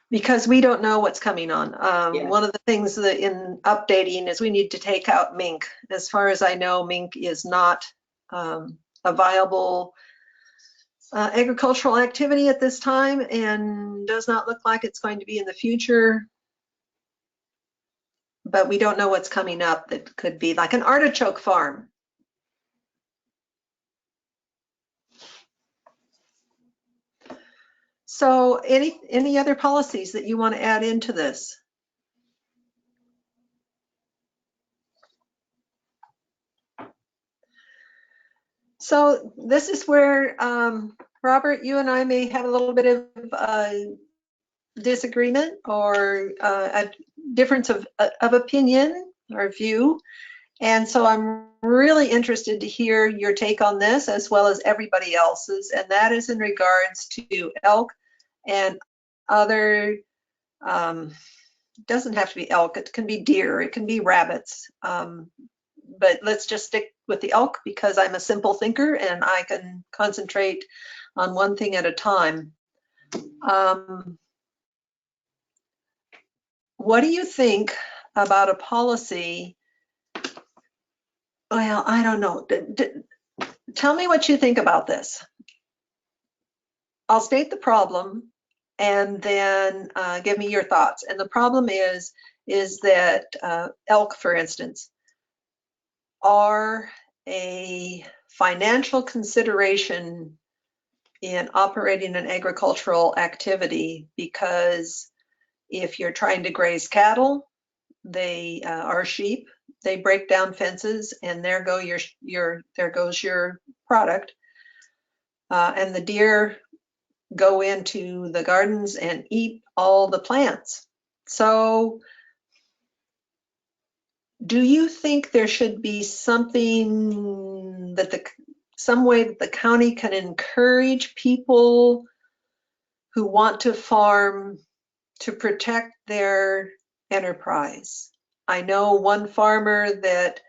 Because we don't know what's coming on. Yeah. One of the things that in updating is we need to take out mink. As far as I know, mink is not a viable agricultural activity at this time and does not look like it's going to be in the future. But we don't know what's coming up that could be like an artichoke farm. So any other policies that you want to add into this? So this is where, Robert, you and I may have a little bit of disagreement or a difference of opinion or view. And so I'm really interested to hear your take on this as well as everybody else's, and that is in regards to elk and other, doesn't have to be elk, it can be deer, it can be rabbits. But let's just stick with the elk because I'm a simple thinker and I can concentrate on one thing at a time. What do you think about a policy? Well, I don't know. Tell me what you think about this. I'll state the problem and then give me your thoughts. And the problem is that elk, for instance, are a financial consideration in operating an agricultural activity, because if you're trying to graze cattle, they are sheep, they break down fences, and there goes your product. And the deer go into the gardens and eat all the plants. So do you think there should be something that some way that the county can encourage people who want to farm to protect their enterprise? I know one farmer that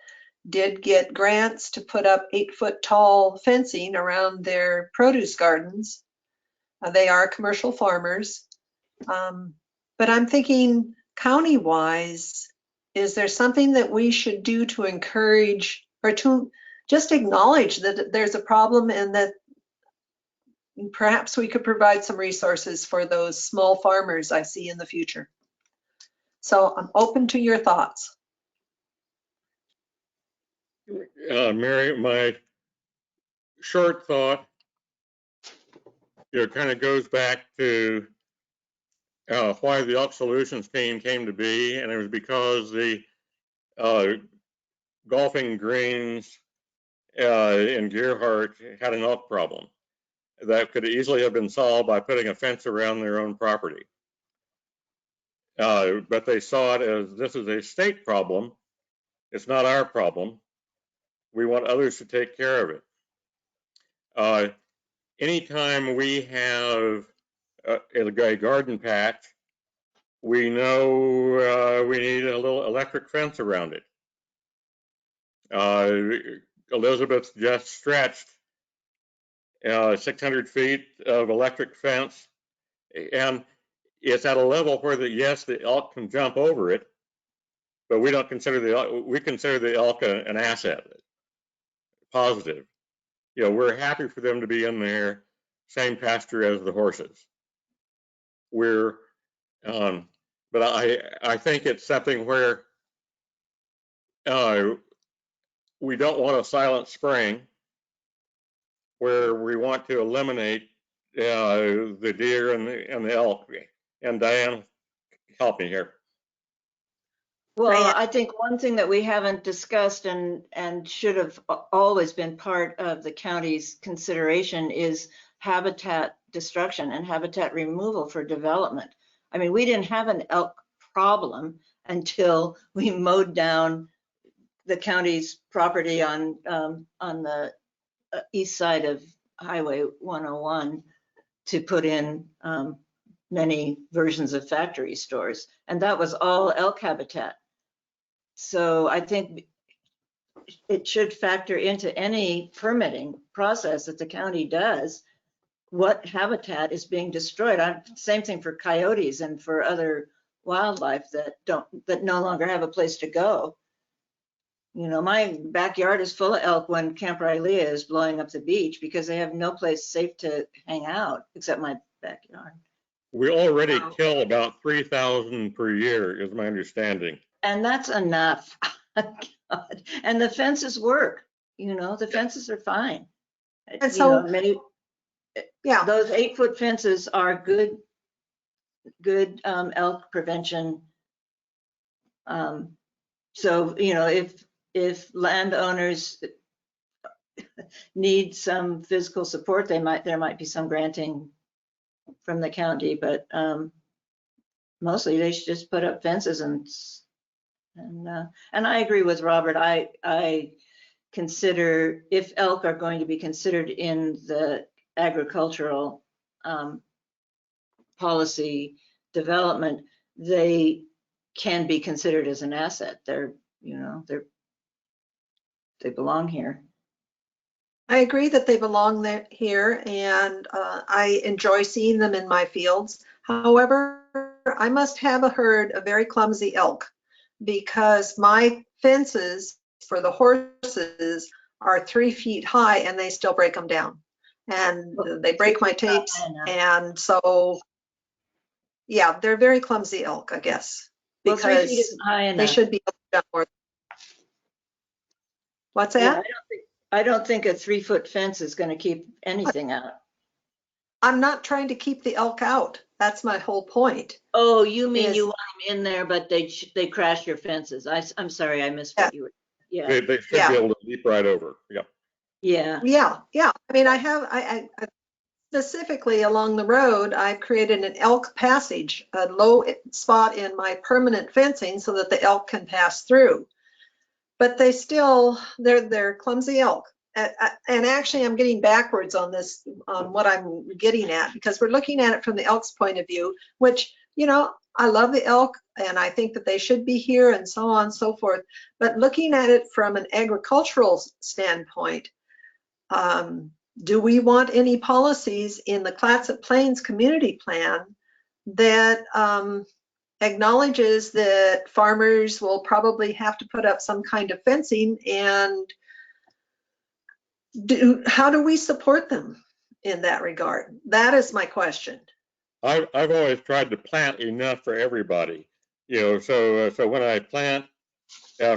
did get grants to put up 8-foot tall fencing around their produce gardens. They are commercial farmers. But I'm thinking county-wise, is there something that we should do to encourage or to just acknowledge that there's a problem, and that perhaps we could provide some resources for those small farmers I see in the future? So I'm open to your thoughts. Mary, my short thought, kind of goes back to why the Elk Solutions team came to be, and it was because the golfing greens in Gearhart had an elk problem that could easily have been solved by putting a fence around their own property. But they saw it as, this is a state problem. It's not our problem. We want others to take care of it. Anytime we have a garden patch, we know we need a little electric fence around it. Elizabeth just stretched 600 feet of electric fence, and it's at a level where yes, the elk can jump over it, but we don't consider we consider the elk an asset, positive. We're happy for them to be in there, same pasture as the horses. But I think it's something where we don't want a silent spring, where we want to eliminate the deer and the elk. And Diane, help me here. Well, I think one thing that we haven't discussed and should have always been part of the county's consideration is habitat destruction and habitat removal for development. I mean, we didn't have an elk problem until we mowed down the county's property on the east side of Highway 101 to put in many versions of factory stores. And that was all elk habitat. So I think it should factor into any permitting process that the county does, what habitat is being destroyed. Same thing for coyotes and for other wildlife that no longer have a place to go. My backyard is full of elk when Camp Rylea is blowing up the beach because they have no place safe to hang out except my backyard. We already kill about 3,000 per year, is my understanding. And that's enough. God. And the fences work. The fences are fine. And so, those 8-foot fences are good elk prevention. So if landowners need some physical support, there might be some granting from the county, but mostly they should just put up fences and I agree with Robert. I consider, if elk are going to be considered in the agricultural policy development, they can be considered as an asset. They belong here. I agree that they belong here, and I enjoy seeing them in my fields. However, I must have heard a very clumsy elk, because my fences for the horses are 3 feet high and they still break them down. And they break my tapes. And so, yeah, they're very clumsy elk, I guess, because 3 feet isn't high enough. They should be more. What's that? Yeah, I don't think a 3-foot fence is going to keep anything out. I'm not trying to keep the elk out. That's my whole point. Oh, you mean Is- you want them in there, but they crash your fences. I'm sorry, I missed what you were, yeah, They should Yeah. be able to leap right over. Yeah. yeah. Yeah. I mean, I specifically along the road, I've created an elk passage, a low spot in my permanent fencing so that the elk can pass through. But they're clumsy elk. And actually, I'm getting backwards on this, on what I'm getting at, because we're looking at it from the elk's point of view, which, I love the elk and I think that they should be here and so on and so forth. But looking at it from an agricultural standpoint, do we want any policies in the Clatsop Plains Community Plan that acknowledges that farmers will probably have to put up some kind of fencing, and how do we support them in that regard? That is my question. I've always tried to plant enough for everybody, so when I plant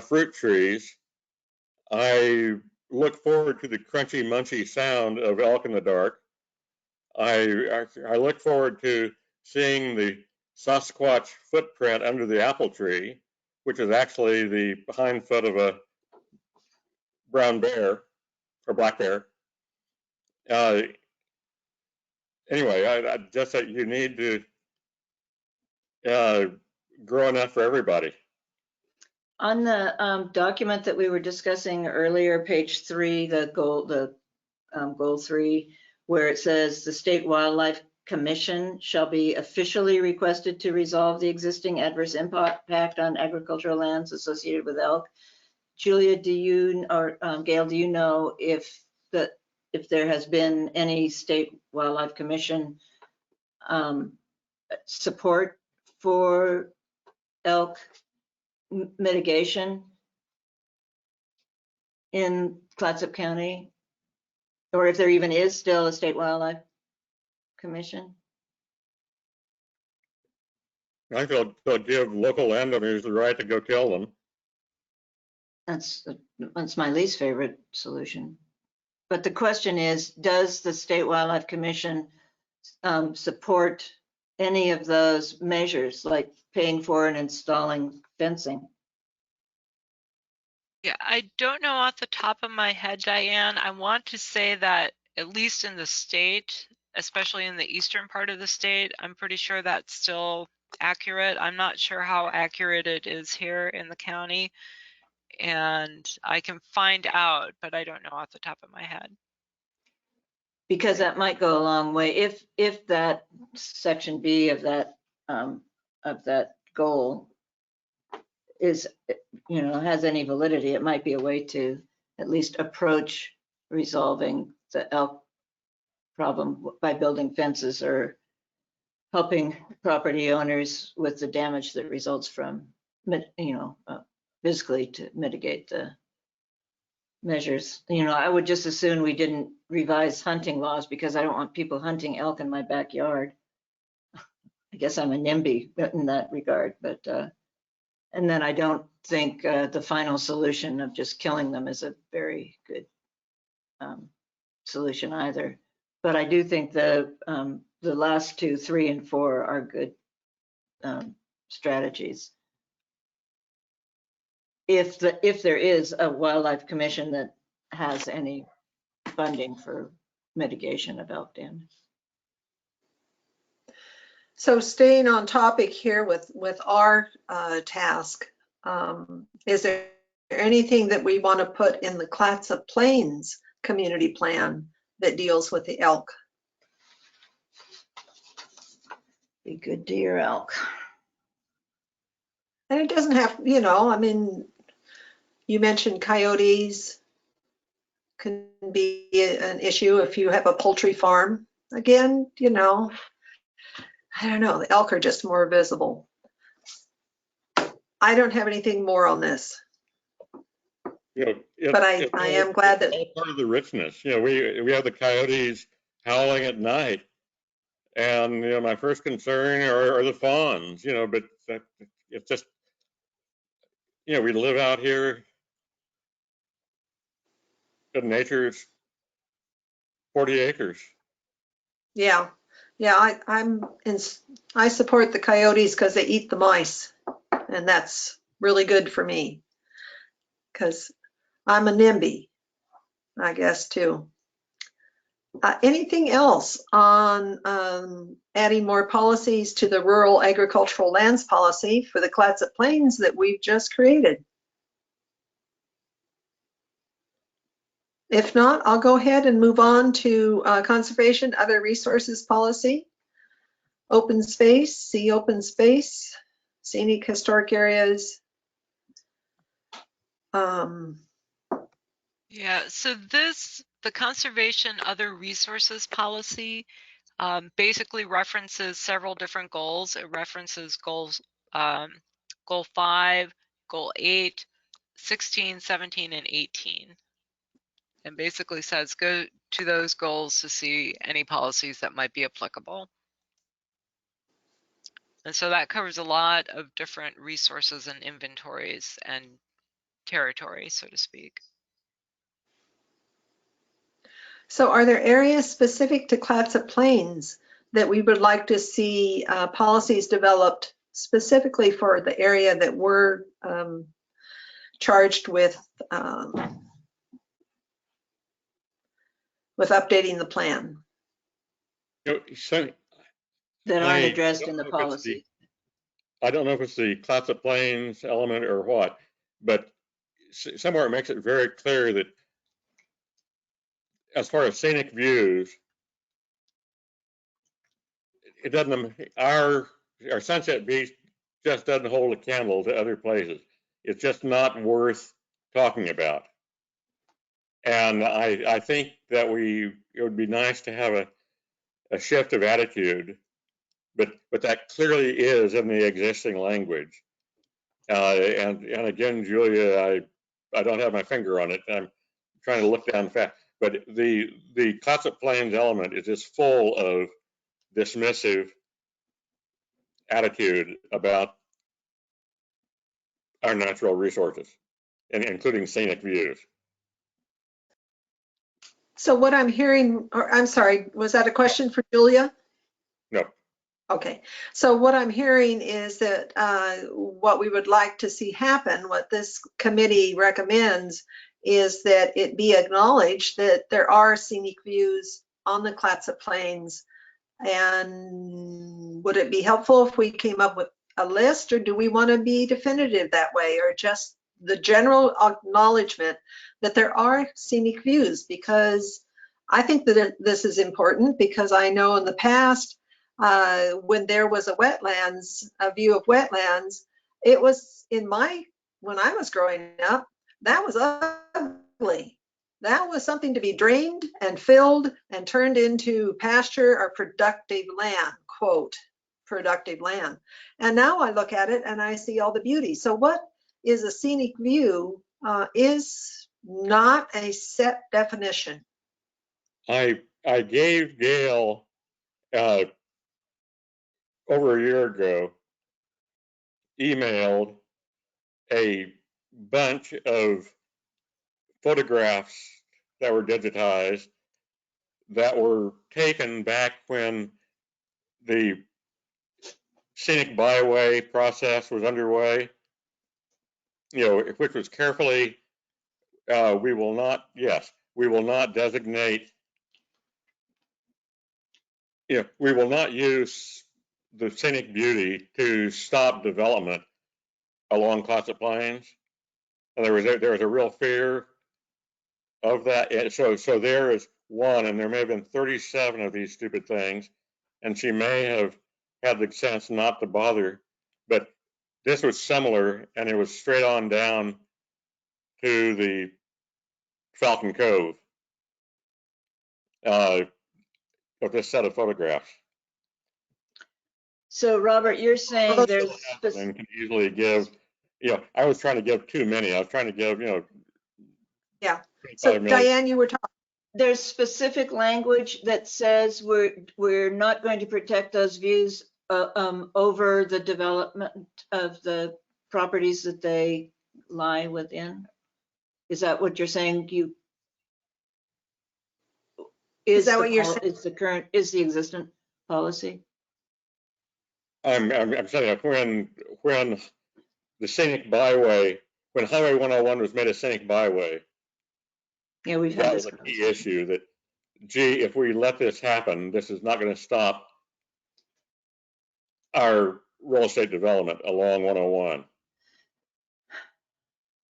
fruit trees, I look forward to the crunchy munchy sound of elk in the dark. I look forward to seeing the Sasquatch footprint under the apple tree, which is actually the hind foot of a brown bear or black bear. Anyway, I just that you need to grow enough for everybody. On the document that we were discussing earlier, page 3, the goal 3, where it says the State Wildlife Commission shall be officially requested to resolve the existing adverse impact on agricultural lands associated with elk. Julia, or Gail, do you know if there has been any State Wildlife Commission support for elk mitigation in Clatsop County, or if there even is still a State Wildlife Commission? I think they'll give local landowners the right to go kill them. That's my least favorite solution. But the question is, does the State Wildlife Commission support any of those measures, like paying for and installing fencing? Yeah, I don't know off the top of my head, Diane. I want to say that at least in the state, especially in the eastern part of the state, I'm pretty sure that's still accurate. I'm not sure how accurate it is here in the county, and I can find out, but I don't know off the top of my head. Because that might go a long way. If that section B of that goal is, has any validity, it might be a way to at least approach resolving the elk problem by building fences or helping property owners with the damage that results from, physically to mitigate the measures. I would just as soon we didn't revise hunting laws, because I don't want people hunting elk in my backyard. I guess I'm a NIMBY in that regard, but and then I don't think the final solution of just killing them is a very good solution either. But I do think the last 2, 3, and 4 are good strategies. If there is a wildlife commission that has any funding for mitigation of elk damage. So staying on topic here with our task, is there anything that we want to put in the Clatsop Plains Community Plan that deals with the elk? Be good deer elk. And it doesn't have, I mean, you mentioned coyotes can be an issue if you have a poultry farm. Again, I don't know, the elk are just more visible. I don't have anything more on this. But I am glad that all part of the richness. We have the coyotes howling at night, and my first concern are the fawns. But it's just we live out here, and nature's 40 acres. Yeah, yeah, I support the coyotes because they eat the mice, and that's really good for me because I'm a NIMBY, I guess, too. Anything else on adding more policies to the rural agricultural lands policy for the Clatsop Plains that we've just created? If not, I'll go ahead and move on to conservation, other resources policy. Open space, see open space, scenic historic areas. Yeah, so the conservation other resources policy basically references several different goals. It references goals, goal 5, goal 8, 16, 17, and 18. And basically says go to those goals to see any policies that might be applicable. And so that covers a lot of different resources and inventories and territory, so to speak. So are there areas specific to Clatsop Plains that we would like to see policies developed specifically for the area that we're charged with updating the plan? You know, so That I aren't addressed don't in the know if it's policy. I don't know if it's the Clatsop Plains element or what, but somewhere it makes it very clear that as far as scenic views, it doesn't, our Sunset Beach just doesn't hold a candle to other places. It's just not worth talking about. And I think that it would be nice to have a shift of attitude, but that clearly is in the existing language. And again, Julia, I don't have my finger on it. I'm trying to look down fast, but the Clatsop Plains element is just full of dismissive attitude about our natural resources, and including scenic views. So what I'm hearing, or I'm sorry, was that a question for Julia? No. Okay, so what I'm hearing is that what we would like to see happen, what this committee recommends, is that it be acknowledged that there are scenic views on the Clatsop Plains. And would it be helpful if we came up with a list, or do we want to be definitive that way, or just the general acknowledgement that there are scenic views? Because I think that this is important, because I know in the past, when there was a view of wetlands, it was when I was growing up, that was ugly. That was something to be drained and filled and turned into pasture or productive land, quote, productive land. And now I look at it and I see all the beauty. So what is a scenic view is not a set definition. I gave Gail over a year ago, emailed a bunch of photographs that were digitized that were taken back when the scenic byway process was underway, which was carefully, we will not designate, we will not use the scenic beauty to stop development along Clatsop Plains. And there was a real fear of that. And so there is one, and there may have been 37 of these stupid things, and she may have had the sense not to bother, but this was similar, and it was straight on down to the Falcon Cove of this set of photographs. So Robert, you're saying there's And can easily give, I was trying to give too many. I was trying to give, Yeah. So Diane, you were talking. There's specific language that says we're not going to protect those views over the development of the properties that they lie within. Is that what you're saying? Is that what you're saying? Is the existent policy? I'm saying when the scenic byway, when Highway 101 was made a scenic byway, Yeah, we've had that this was a key conversation. issue that, gee, if we let this happen, this is not going to stop our real estate development along 101.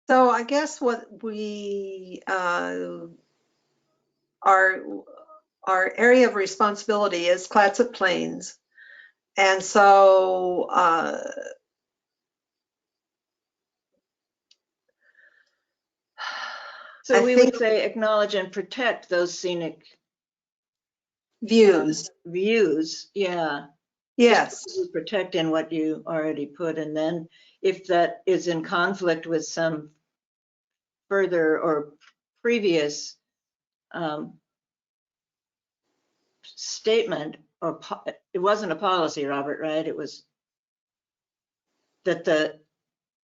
So I guess what we, our area of responsibility is Clatsop Plains. And so, So I we think would say acknowledge and protect those scenic views, views. Yeah. yes. Just protect in what you already put. And then if that is in conflict with some further or previous statement, or it wasn't a policy, Robert, right? It was that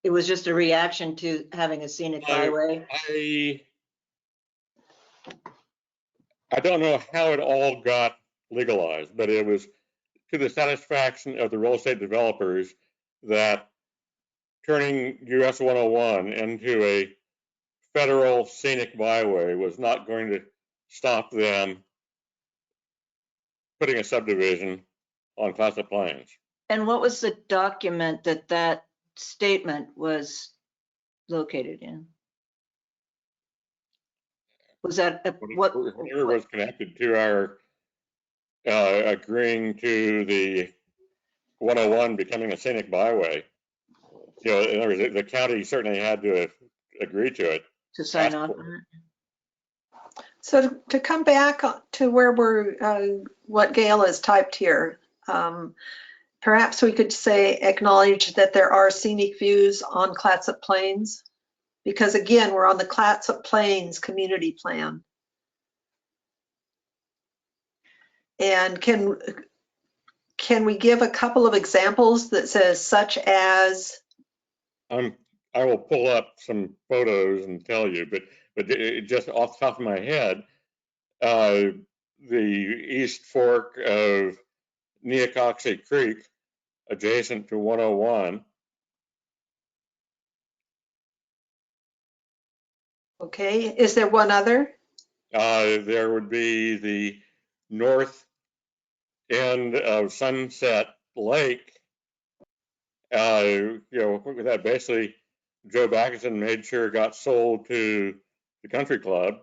it was just a reaction to having a scenic byway. I don't know how it all got legalized, but it was to the satisfaction of the real estate developers that turning US 101 into a federal scenic byway was not going to stop them putting a subdivision on Clatsop Plains. And what was the document that statement was located in? Was that whatever was connected to our agreeing to the 101 becoming a scenic byway? You know, in other words, the county certainly had to agree to it. To sign off on it? So to come back to where what Gail has typed here, perhaps we could say acknowledge that there are scenic views on Clatsop Plains, because again, we're on the Clatsop Plains community plan. And can we give a couple of examples that says such as? I will pull up some photos and tell you, but just off the top of my head, the East Fork of Neocoxie Creek, adjacent to 101. Okay, is there one other? There would be the north end of Sunset Lake. You know, that basically Joe Backerson made sure got sold to the country club.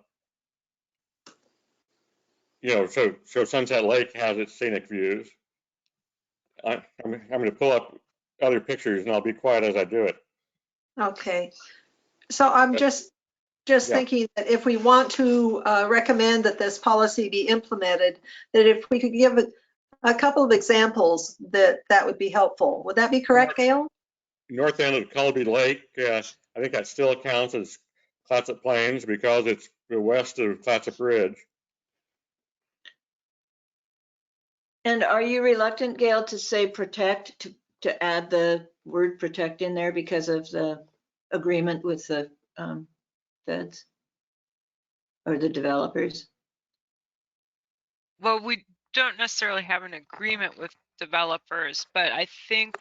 You know, so Sunset Lake has its scenic views. I'm going to pull up other pictures and I'll be quiet as I do it. Okay, so I'm just thinking that if we want to recommend that this policy be implemented, that if we could give a couple of examples, that would be helpful. Would that be correct, Gail? North end of Colby Lake, I think that still counts as Clatsop Plains because it's the west of Clatsop Ridge. And are you reluctant, Gail, to say protect, to add the word protect in there because of the agreement with the feds or the developers? Well, we don't necessarily have an agreement with developers, but I think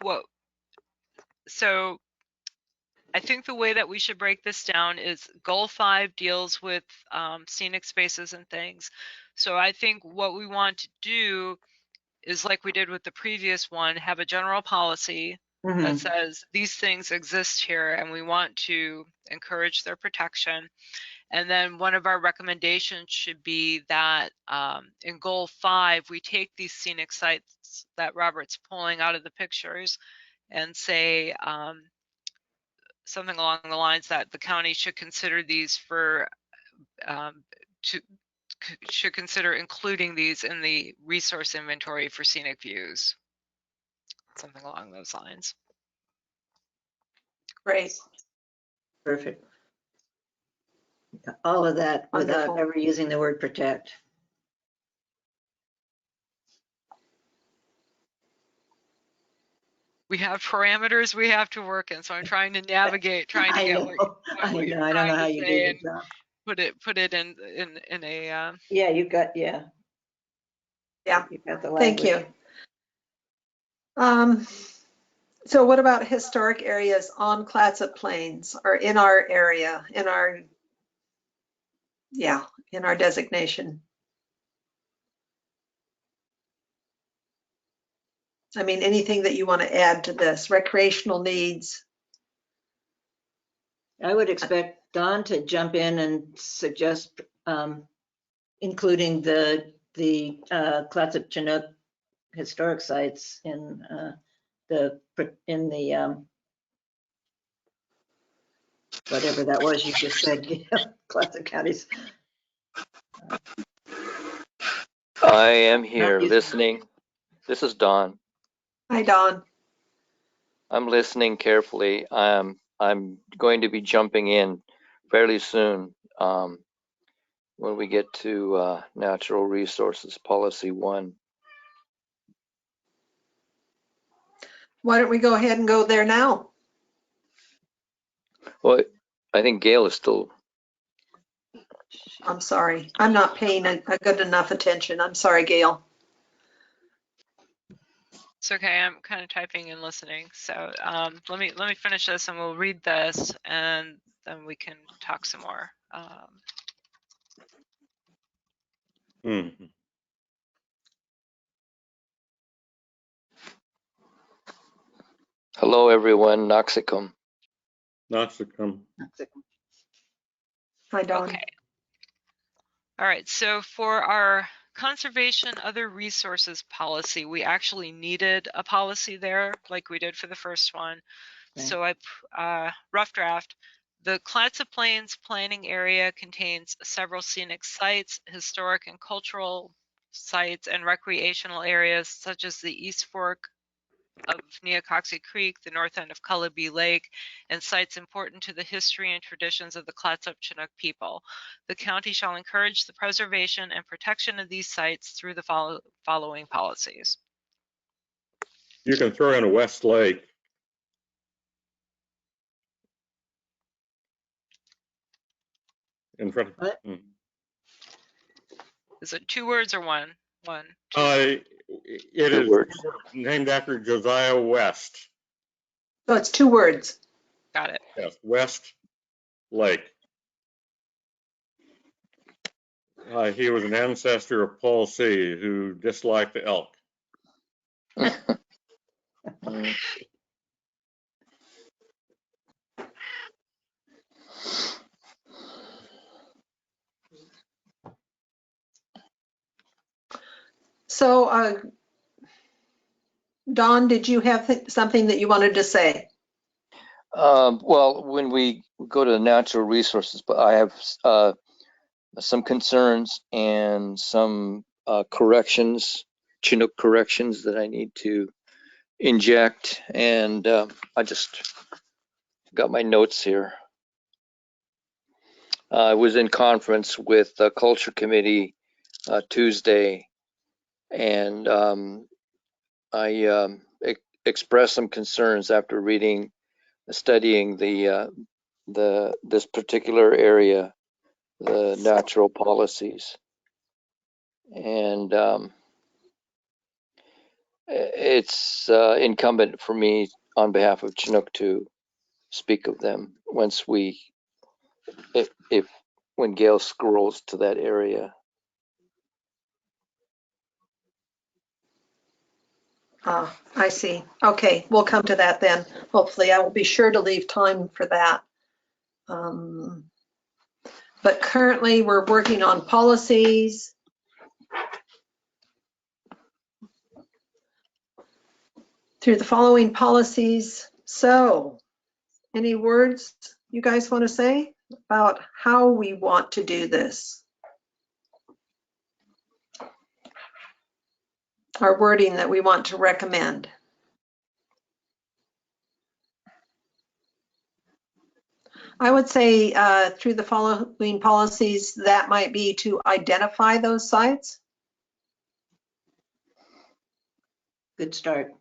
I think the way that we should break this down is goal 5 deals with scenic spaces and things. So I think what we want to do is, like we did with the previous one, have a general policy that says these things exist here and we want to encourage their protection. And then one of our recommendations should be that in goal 5, we take these scenic sites that Robert's pulling out of the pictures and say something along the lines that the county should consider these for should consider including these in the resource inventory for scenic views. Something along those lines. Great. Perfect. All of that without Wonderful. ever using the word protect. We have parameters we have to work in, so I'm trying to navigate, trying to get what I know. I don't know how you do your job. put it in a, Yeah, you got, yeah. Yeah, You got the thank language. you. So what about historic areas on Clatsop Plains or in our area, in our designation? I mean, anything that you want to add to this, recreational needs? I would expect Don to jump in and suggest including the Clatsop Chinook historic sites in the whatever that was you just said, Clatsop counties. I am here Not using- listening. This is Don. Hi, Dawn. I'm listening carefully. I'm going to be jumping in fairly soon when we get to Natural Resources Policy 1. Why don't we go ahead and go there now? Well, I think Gail is still. I'm sorry. I'm not paying a good enough attention. I'm sorry, Gail. it's okay. I'm kind of typing and listening. So let me finish this and we'll read this and then we can talk some more. Mhm. Hello, everyone. Noxicum. Not to come. Hi, Dawn. Okay. All right. So for our conservation other resources policy, we actually needed a policy there like we did for the first one. Okay. So rough draft. The Clatsop Plains planning area contains several scenic sites, historic and cultural sites, and recreational areas such as the East Fork of Neocoxie Creek, the north end of Cullabee Lake, and sites important to the history and traditions of the Clatsop Chinook people. The county shall encourage the preservation and protection of these sites through the following policies. You can throw in a West Lake. In front of. What? Is it 2 words or one? One. It Two is words. named after Josiah West. So it's 2 words. Got it. Yes, West Lake. He was an ancestor of Paul C., who disliked the elk. So, Dawn, did you have something that you wanted to say? Well, when we go to natural resources, but I have some concerns and some corrections, Chinook corrections that I need to inject, and I just got my notes here. I was in conference with the Culture Committee Tuesday, and I expressed some concerns after studying this particular area, the natural policies, and it's incumbent for me on behalf of Chinook to speak of them once when Gail scrolls to that area. I see. Okay, we'll come to that then. Hopefully, I will be sure to leave time for that. But currently, we're working on policies. Through the following policies. So, any words you guys want to say about how we want to do this? Our wording that we want to recommend. I would say through the following policies, that might be to identify those sites. Good start.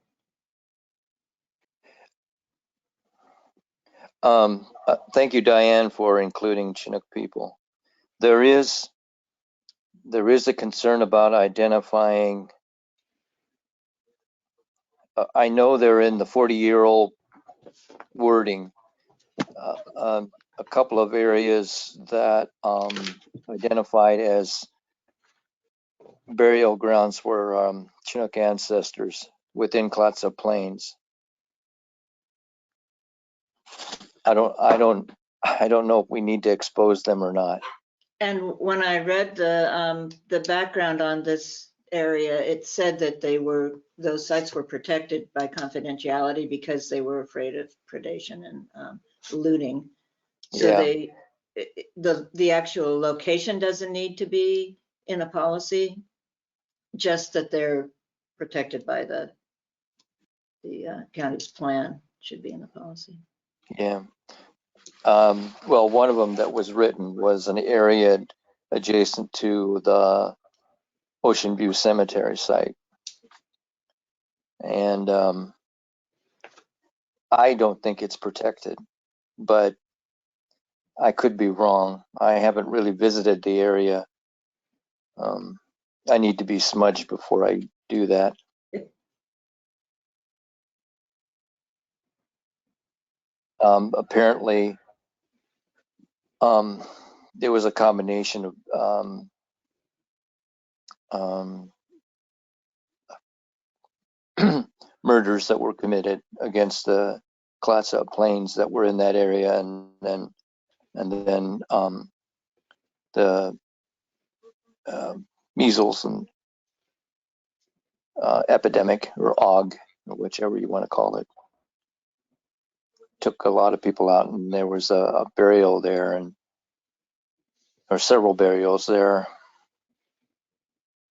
Thank you, Diane, for including Chinook people. There is a concern about identifying. I know they're in the 40-year-old wording. A couple of areas that identified as burial grounds for Chinook ancestors within Clatsop Plains. I don't know if we need to expose them or not. And when I read the background on this area, it said that those sites were protected by confidentiality because they were afraid of predation and looting. So Yeah. the actual location doesn't need to be in a policy, just that they're protected by the county's plan should be in the policy. Yeah. Well, one of them that was written was an area adjacent to the Ocean View Cemetery site. And I don't think it's protected, but I could be wrong. I haven't really visited the area. I need to be smudged before I do that. Apparently, there was a combination of murders that were committed against the Clatsop Plains that were in that area, and then the measles and epidemic, or OG, or whichever you want to call it, took a lot of people out, and there was a burial there, or several burials there.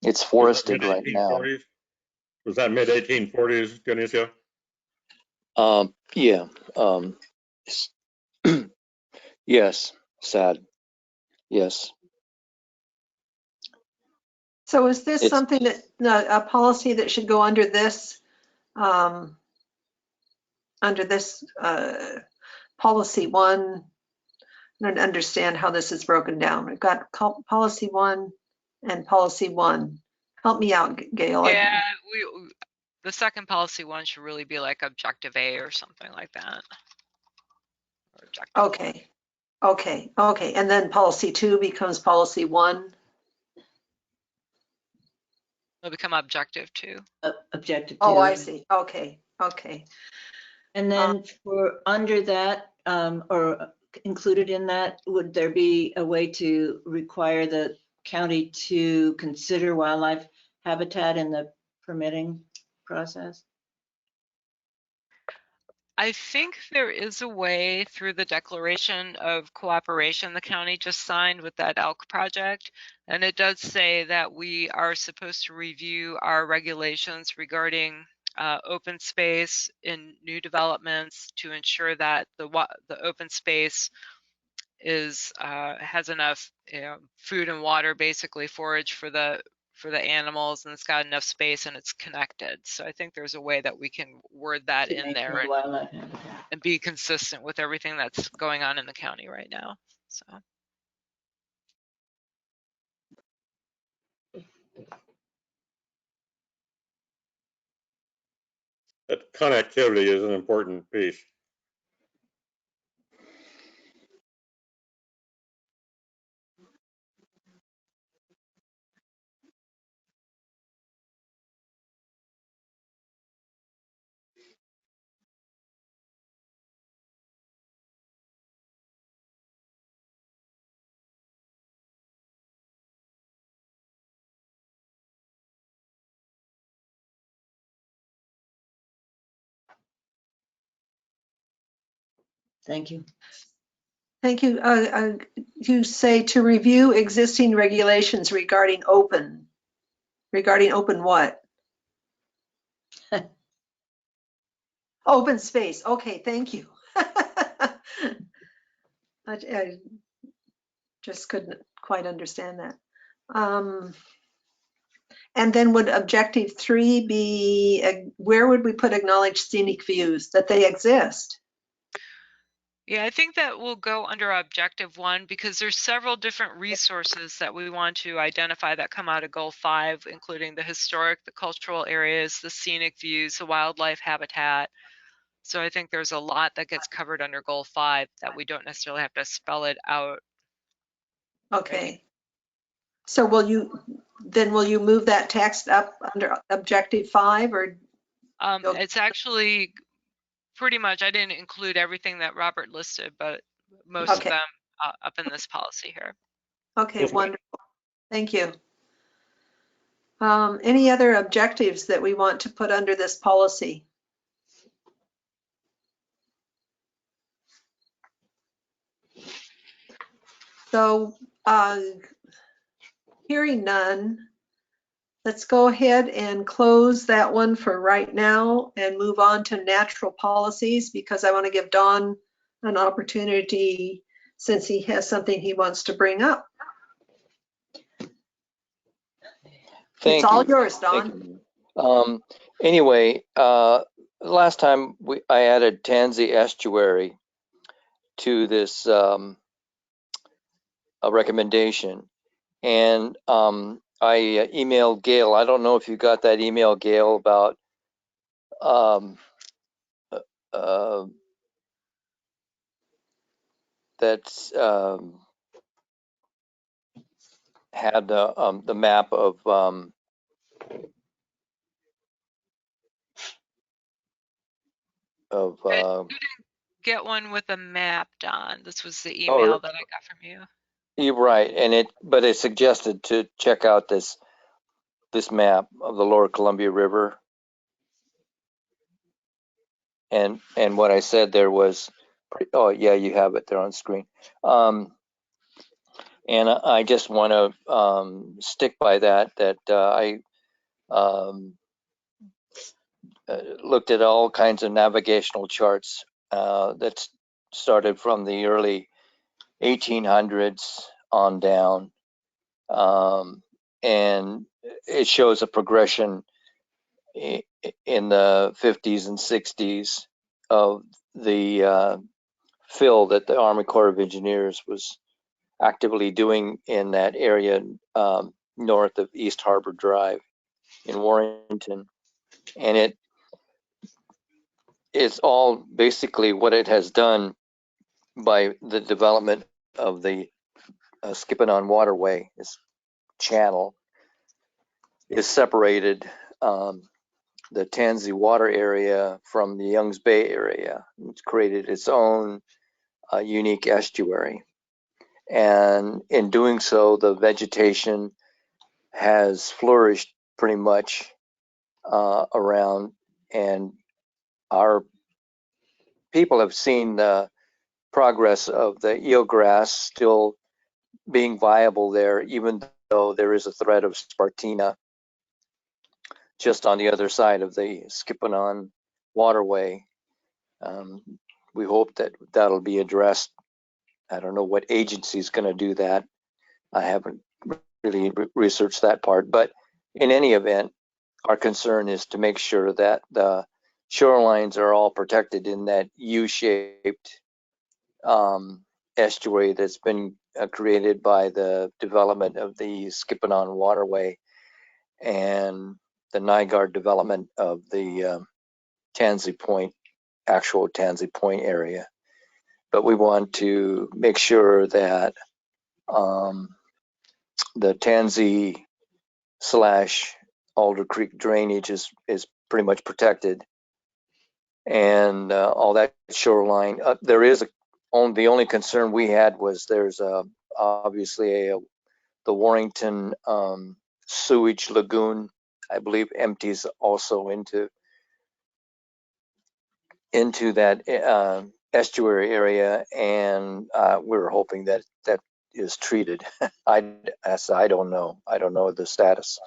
It's forested right now. Was that mid-1840s, Dionisio? Yeah. Yes. Sad. Yes. So is this It's- something that, a policy that should go under this policy one? I don't understand how this is broken down. We've got policy one and policy one. Help me out, Gail. Yeah, the second policy one should really be like objective A or something like that. Or objective Okay. Okay. And then policy two becomes policy one. It'll become objective 2. Objective 2. Oh, I see. Okay. And then for under that, or included in that, would there be a way to require the county to consider wildlife habitat in the permitting process? I think there is a way through the declaration of cooperation the county just signed with that elk project. And it does say that we are supposed to review our regulations regarding open space in new developments to ensure that the open space has enough food and water, basically forage for the animals, and it's got enough space and it's connected. So I think there's a way that we can word that in there and be consistent with everything that's going on in the county right now. So. That connectivity is an important piece. Thank you. Thank you. You say to review existing regulations regarding open what? Open space. Okay, thank you. I just couldn't quite understand that. And then would objective 3 be, where would we put acknowledged scenic views, that they exist? Yeah, I think that will go under objective 1 because there's several different resources that we want to identify that come out of goal 5, including the historic, the cultural areas, the scenic views, the wildlife habitat. So I think there's a lot that gets covered under goal 5 that we don't necessarily have to spell it out. Okay. So will you move that text up under objective 5 or? It's actually pretty much, I didn't include everything that Robert listed, but most of Okay. them up in this policy here. Okay, Yes, ma'am. wonderful. Thank you. Any other objectives that we want to put under this policy? So, hearing none, let's go ahead and close that one for right now and move on to natural policies because I want to give Don an opportunity since he has something he wants to bring up. Thank It's all you. yours, Thank Don. you. Anyway, last time I added Tansy Estuary to this a recommendation, and I emailed Gail. I don't know if you got that email, Gail, about that's had the map of You didn't get one with a map, Don. This was the oh, email that I got from you. you're right, and but it suggested to check out this map of the Lower Columbia River, and what I said there was, oh yeah, you have it there on screen. And I just want to stick by that. I looked at all kinds of navigational charts that started from the early 1800s on down, and it shows a progression in the 50s and 60s of the fill that the Army Corps of Engineers was actively doing in that area north of East Harbor Drive in Warrenton. And it's all basically what it has done by the development of the Skipping Waterway. This channel is separated the Tansy water area from the Youngs Bay area. It's created its own unique estuary. And in doing so, the vegetation has flourished pretty much around, and our people have seen the progress of the eelgrass still being viable there, even though there is a threat of Spartina just on the other side of the Skipping waterway. We hope that that'll be addressed. I don't know what agency is going to do that. I haven't really researched that part, but in any event, our concern is to make sure that the shorelines are all protected in that U-shaped estuary that's been created by the development of the Skipping waterway and the Nygaard development of the Tansy Point, actual Tansy Point area. But we want to make sure that the Tansy / Alder Creek drainage is pretty much protected, and all that shoreline. There is the only concern we had was there's obviously the Warrenton sewage lagoon, I believe, empties also into that estuary area, and we're hoping that that is treated. I don't know. I don't know the status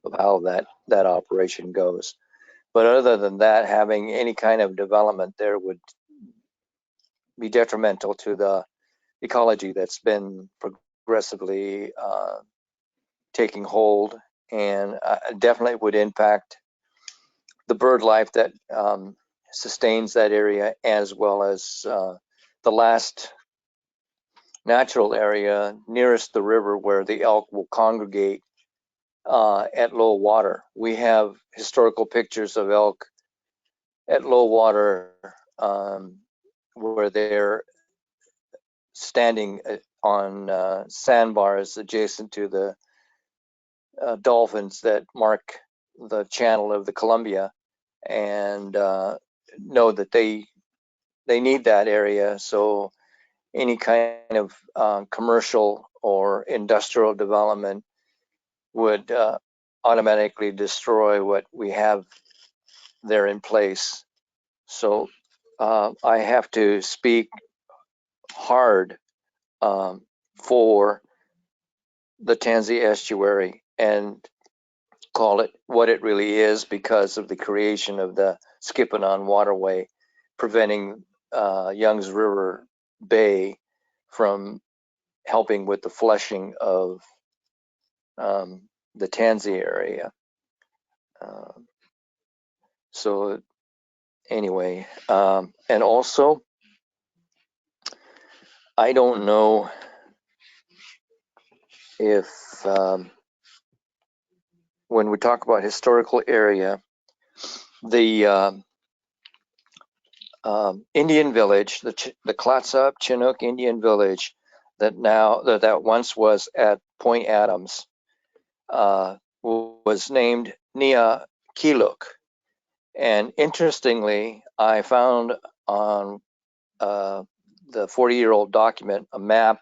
of how that operation goes. But other than that, having any kind of development there would be detrimental to the ecology that's been progressively taking hold, and definitely would impact the bird life that sustains that area, as well as the last natural area nearest the river where the elk will congregate at low water. We have historical pictures of elk at low water where they're standing on sandbars adjacent to the dolphins that mark the channel of the Columbia, and know that they need that area. So any kind of commercial or industrial development would automatically destroy what we have there in place. So I have to speak hard for the Tansy estuary and call it what it really is, because of the creation of the Skipanon waterway, preventing Young's River Bay from helping with the flushing of the Tansy area. So anyway, and also, I don't know if when we talk about historical area, the Indian village, the Clatsop Chinook Indian village that once was at Point Adams, was named Nia Kiluk. And interestingly, I found on the 40-year-old document a map,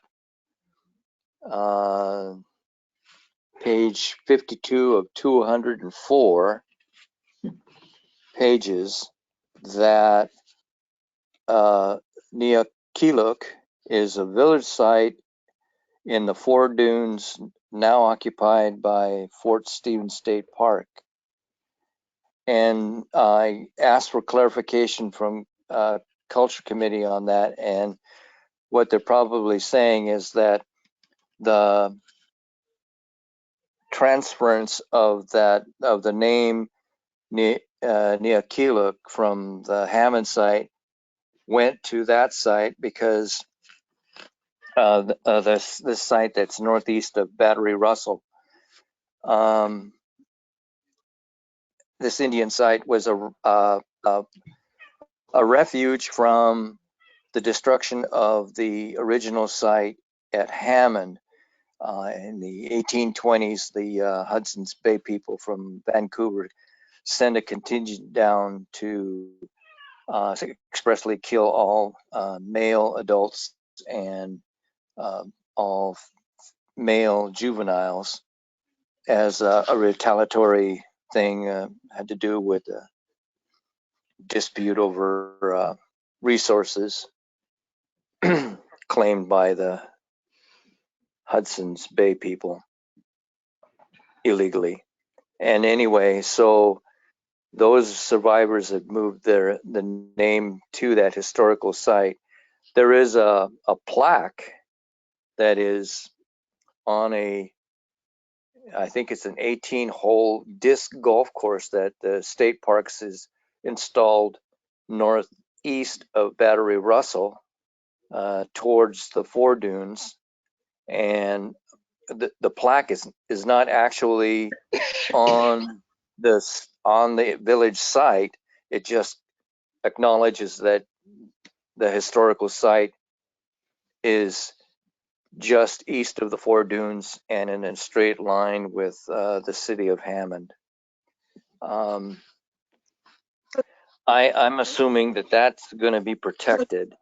page 52 of 204 pages, that Nia Kiluk is a village site in the Four Dunes, now occupied by Fort Stevens State Park. And I asked for clarification from Culture Committee on that, and what they're probably saying is that the transference of the name Neakiluk from the site went to that site because this site that's northeast of Battery Russell, this Indian site was a refuge from the destruction of the original site at Hammond. In the 1820s, the Hudson's Bay people from Vancouver sent a contingent down to expressly kill all male adults and all male juveniles as a retaliatory thing. Had to do with a dispute over resources claimed by the Hudson's Bay people illegally. And anyway, so those survivors have moved the name to that historical site. There is a plaque that is on I think it's an 18-hole disc golf course that the state parks is installed northeast of Battery Russell, towards the Four Dunes. And the plaque is not actually on the village site. It just acknowledges that the historical site is just east of the Four Dunes and in a straight line with the city of Hammond. I'm assuming that that's going to be protected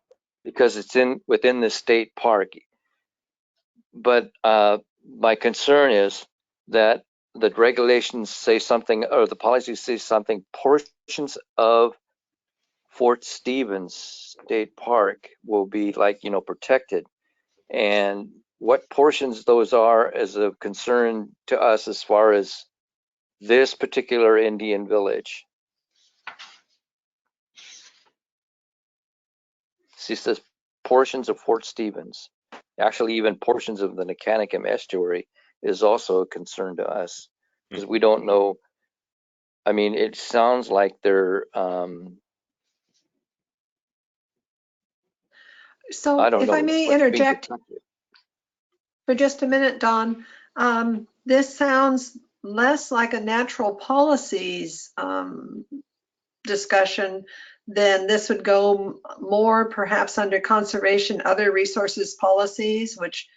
because it's within the state park. But my concern is that the regulations say something, or the policies say something, portions of Fort Stevens State Park will be protected. And what portions those are is of concern to us as far as this particular Indian village. See, it says portions of Fort Stevens. Actually, even portions of the Nicanatum estuary is also a concern to us because we don't know. I mean, it sounds like they're So I don't if know I may what's being interject protected. for just a minute, Don, this sounds less like a natural policies discussion than this would go more perhaps under conservation, other resources policies, which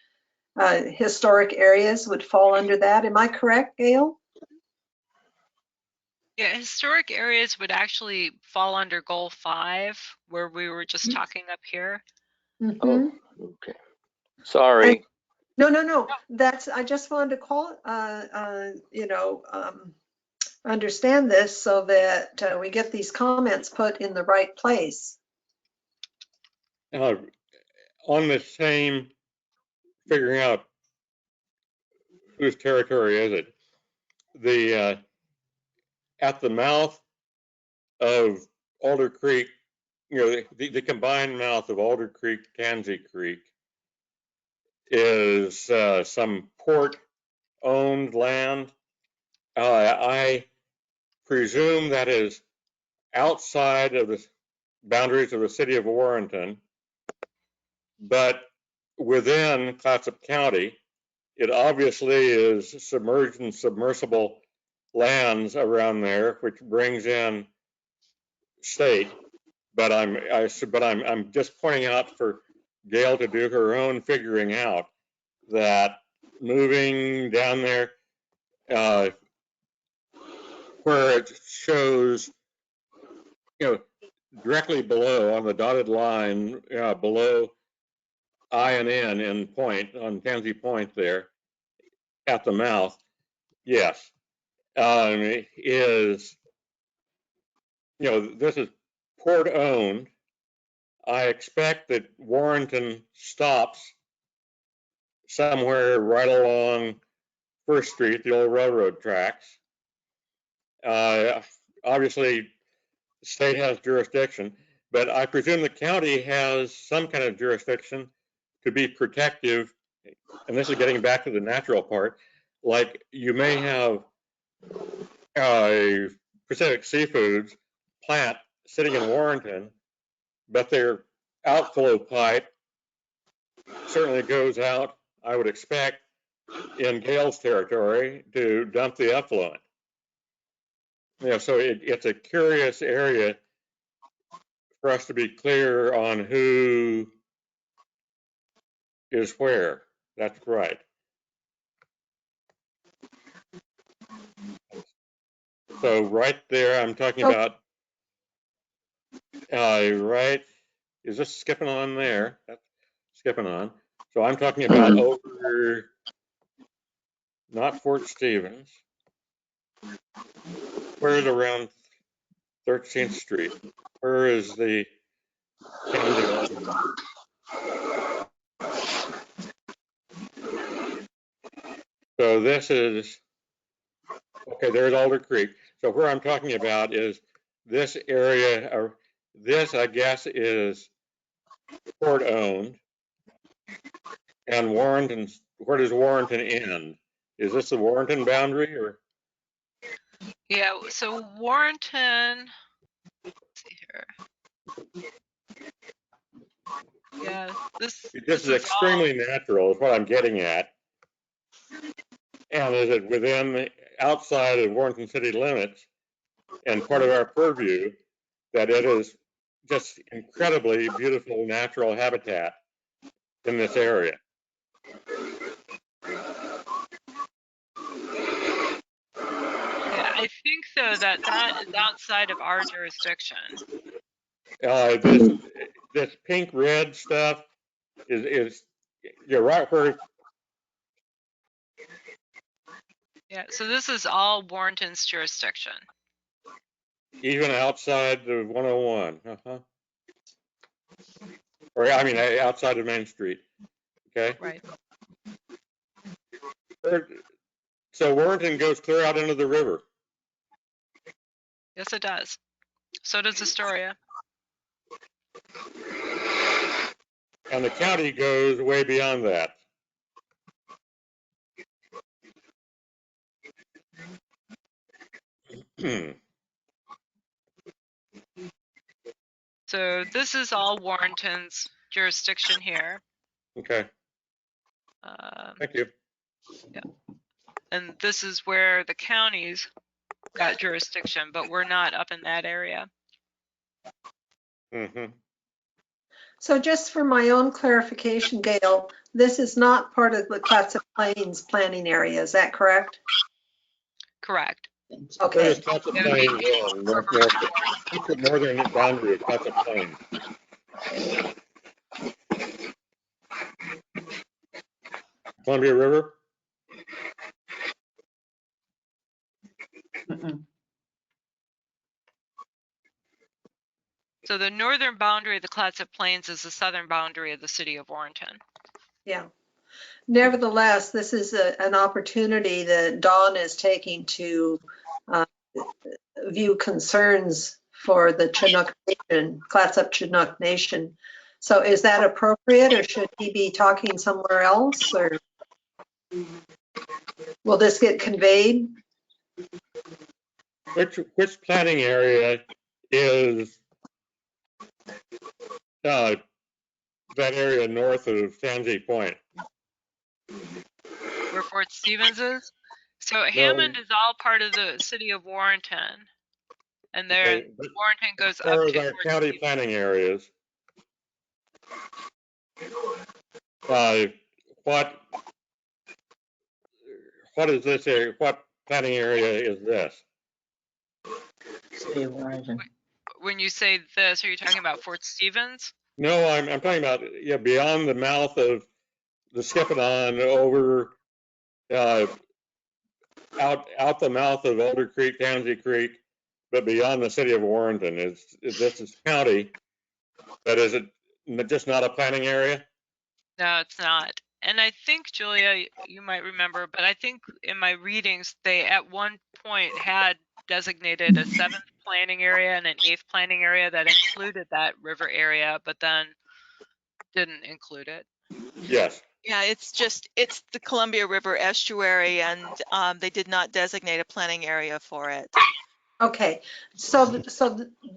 historic areas would fall under that. Am I correct, Gail? Yeah, historic areas would actually fall under goal 5, where we were just talking up here. Mm-hmm. Oh, okay. Sorry. No. That's, I just wanted to call, understand this so that we get these comments put in the right place. On the same, figuring out whose territory is it, the at the mouth of Alder Creek, the combined mouth of Alder Creek, Tansy Creek is some port-owned land. I presume that is outside of the boundaries of the city of Warrenton, but within Clatsop County, it obviously is submerged and submersible lands around there, which brings in state. But I'm just pointing out for Gail to do her own figuring out that moving down there, where it shows, directly below on the dotted line, below I and N in Point, on Tansy Point there, at the mouth, yes, is, this is port owned. I expect that Warrenton stops somewhere right along First Street, the old railroad tracks. Obviously, the state has jurisdiction, but I presume the county has some kind of jurisdiction to be protective. And this is getting back to the natural part. Like you may have Pacific Seafoods plant sitting in Warrenton, but their outflow pipe certainly goes out, I would expect, in Gale's territory to dump the effluent. So it's a curious area for us to be clear on who is where. That's right. So right there, I'm talking about, right, is this skipping on there? That's skipping on. So I'm talking about over, not Fort Stevens. Where is around 13th Street? Where is the county? So this is, okay, there's Alder Creek. So where I'm talking about is this area, or this, I guess, is port owned. And Warrenton, where does Warrenton end? Is this the Warrenton boundary or? Yeah, so Warrenton, let's see here. Yeah, this This is extremely natural is what I'm getting at. And is it within, outside of Warrenton city limits and part of our purview that it is just incredibly beautiful natural habitat in this area? Yeah, I think though that is outside of our jurisdiction. This pink red stuff is you're right where. Yeah, so this is all Warrenton's jurisdiction. Even outside the 101, or I mean outside of Main Street. Okay. Right. So Warrenton goes clear out into the river. Yes, it does. So does Astoria. And the county goes way beyond that. So this is all Warrenton's jurisdiction here. Okay, thank you. And this is where the counties got jurisdiction, but we're not up in that area. Mm-hmm. So just for my own clarification, Gail, this is not part of the Clatsop Plains planning area, is that correct? Correct. Where Okay, does Clatsop Plains, what's the northern boundary of Clatsop Plains? Columbia River? So the northern boundary of the Clatsop Plains is the southern boundary of the city of Warrenton. yeah. Nevertheless, this is an opportunity that Dawn is taking to view concerns for the Chinook Nation, Clatsop Chinook Nation. So is that appropriate, or should he be talking somewhere else, or will this get conveyed? Which planning area is that area north of Tansy Point? Where Fort Stevens is? So Hammond is all part of the city of Warrenton. And there, Okay, but Warrenton goes as far up as to our Fort county Stevens. planning areas, what is this area? What planning area is this? City of Warrenton. When you say this, are you talking about Fort Stevens? No, I'm talking about beyond the mouth of the Skippadon over out the mouth of Alder Creek, Tansy Creek, but beyond the city of Warrenton. Is this county, but is it just not a planning area? No, it's not. And I think, Julia, you might remember, but I think in my readings, they at one point had designated a 7th planning area and an 8th planning area that included that river area, but then didn't include it. Yes. Yeah, it's the Columbia River estuary, and they did not designate a planning area for it. Okay, so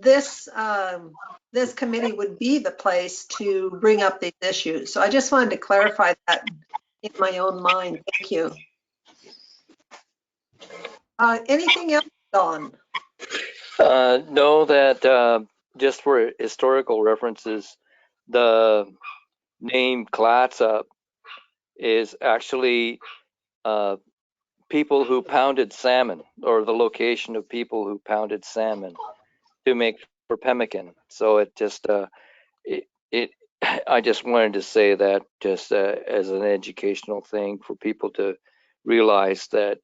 this this committee would be the place to bring up these issues. So I just wanted to clarify that in my own mind. Thank you. Anything else, Dawn? No, that just for historical references, the name Clatsop is actually people who pounded salmon, or the location of people who pounded salmon to make for pemmican. So it just I just wanted to say that just as an educational thing for people to realize that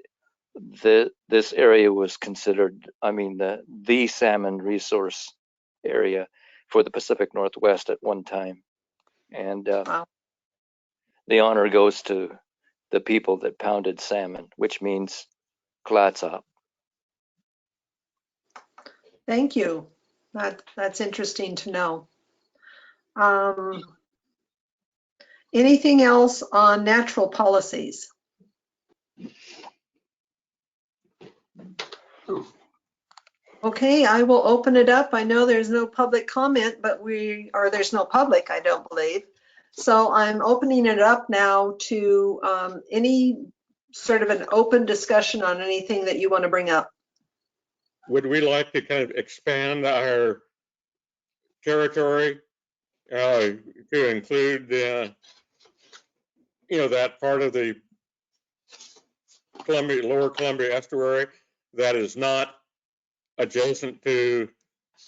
this area was considered, I mean, the salmon resource area for the Pacific Northwest at one time. And Wow. the honor goes to the people that pounded salmon, which means Clatsop. Thank you. That's interesting to know. Anything else on natural policies? Okay, I will open it up. I know there's no public comment, but there's no public, I don't believe. So I'm opening it up now to any sort of an open discussion on anything that you want to bring up. Would we like to kind of expand our territory to include that part of the lower Columbia estuary that is not adjacent to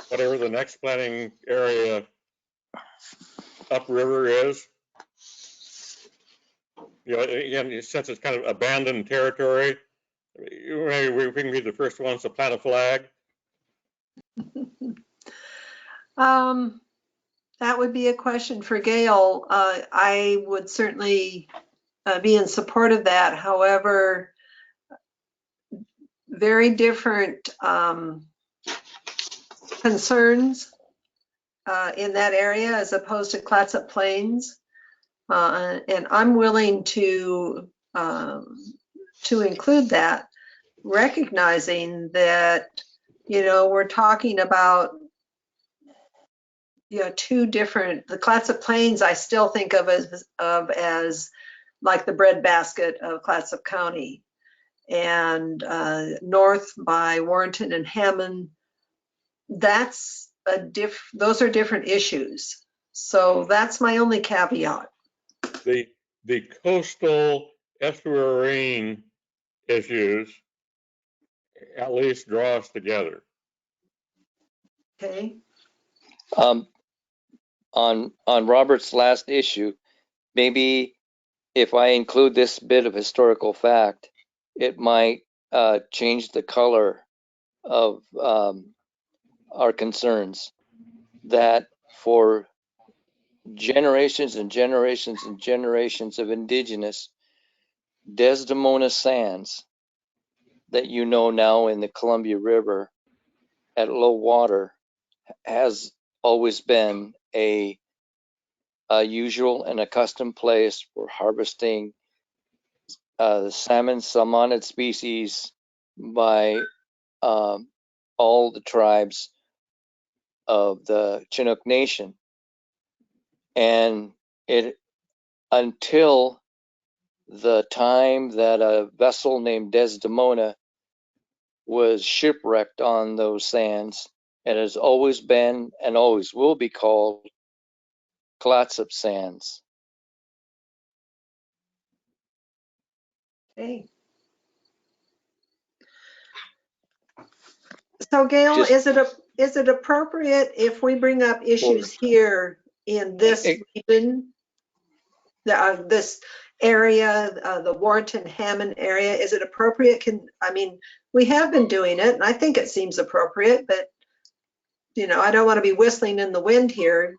whatever the next planning area upriver is? Again, since it's kind of abandoned territory, maybe we can be the first ones to plant a flag. That would be a question for Gail. I would certainly be in support of that. However, very different concerns in that area as opposed to Clatsop Plains. And I'm willing to include that, recognizing that, we're talking about two different, the Clatsop Plains I still think of as like the breadbasket of Clatsop County. And north by Warrenton and Hammond, those are different issues. So that's my only caveat. The coastal estuarine issues at least draw us together. Okay. On Robert's last issue, maybe if I include this bit of historical fact, it might change the color of our concerns. That for generations and generations and generations of indigenous, Desdemona sands that you know now in the Columbia River at low water has always been a usual and accustomed place for harvesting the salmon salmonid species by all the tribes of the Chinook Nation. And it, until the time that a vessel named Desdemona was shipwrecked on those sands, it has always been and always will be called Clatsop Sands. Okay. So Gail, Just is it appropriate if we bring up issues here in this region, this area, the Warrenton Hammond area? Is it appropriate? We have been doing it, and I think it seems appropriate, but I don't want to be whistling in the wind here.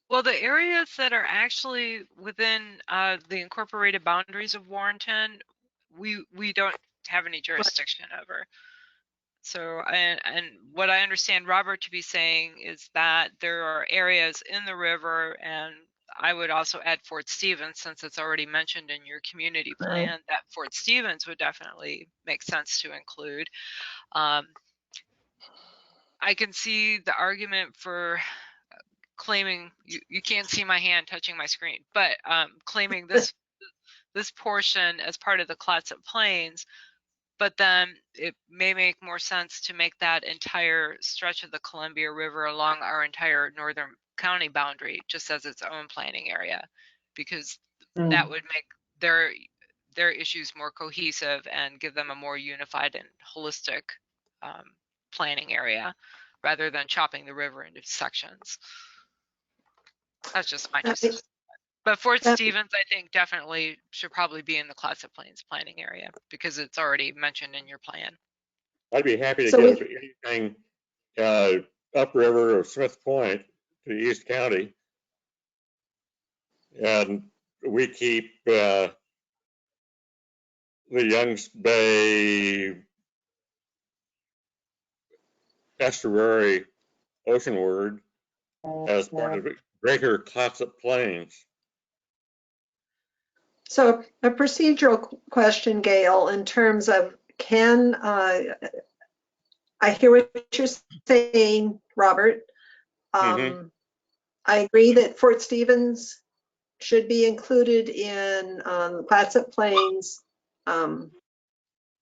Well, the areas that are actually within the incorporated boundaries of Warrenton, we don't have any jurisdiction over. So, and what I understand Robert to be saying is that there are areas in the river, and I would also add Fort Stevens, since it's already mentioned in your community plan, that Fort Stevens would definitely make sense to include. I can see the argument for claiming, you can't see my hand touching my screen, but claiming this portion as part of the Clatsop Plains, but then it may make more sense to make that entire stretch of the Columbia River along our entire northern county boundary just as its own planning area, because that would make their issues more cohesive and give them a more unified and holistic planning area, rather than chopping the river into sections. That's just my 2 cents. But Fort Stevens, I think, definitely should probably be in the Clatsop Plains planning area because it's already mentioned in your plan. I'd be happy to give anything upriver of Smith Point to East County. And we keep the Youngs Bay estuary oceanward as part of the greater Clatsop Plains. So a procedural question, Gail, in terms of I hear what you're saying, Robert. I agree that Fort Stevens should be included in the Clatsop Plains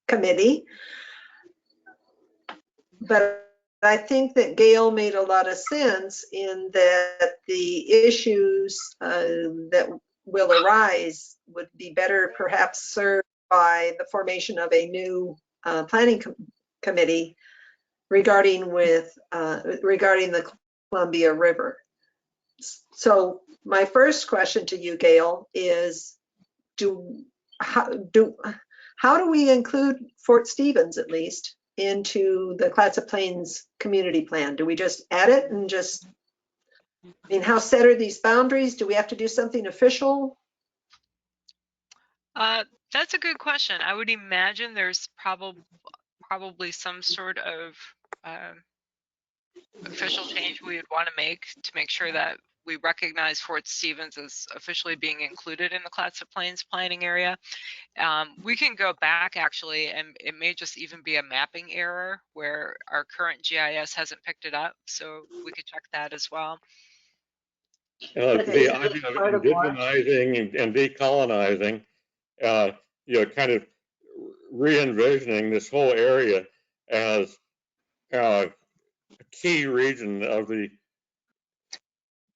committee. But I think that Gail made a lot of sense in that the issues that will arise would be better perhaps served by the formation of a new planning committee regarding the Columbia River. So my first question to you, Gail, is how do we include Fort Stevens, at least, into the Clatsop Plains community plan? Do we just add it and how set are these boundaries? Do we have to do something official? That's a good question. I would imagine there's probably some sort of official change we would want to make sure that we recognize Fort Stevens as officially being included in the Clatsop Plains planning area. We can go back actually, and it may just even be a mapping error where our current GIS hasn't picked it up. So we could check that as well. But The isn't idea it of part of Warren? indigenizing and decolonizing, kind of re-envisioning this whole area as a key region of the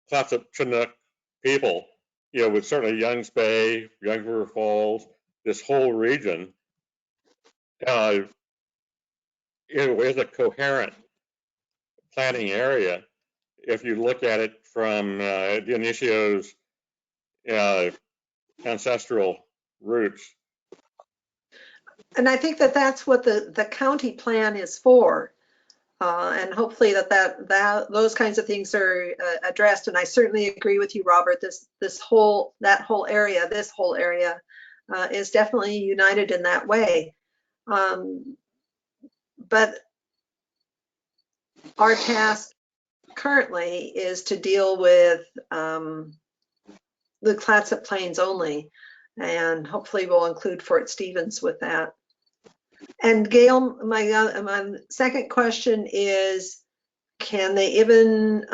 Clatsop Chinook people, with certainly Youngs Bay, Youngs River Falls, this whole region, it is a coherent planning area. If you look at it from Dionisio's ancestral roots. And I think that that's what the county plan is for. And hopefully that those kinds of things are addressed. And I certainly agree with you, Robert. This whole area is definitely united in that way. But our task currently is to deal with the Clatsop Plains only, and hopefully we'll include Fort Stevens with that. And Gail, my second question is, can they even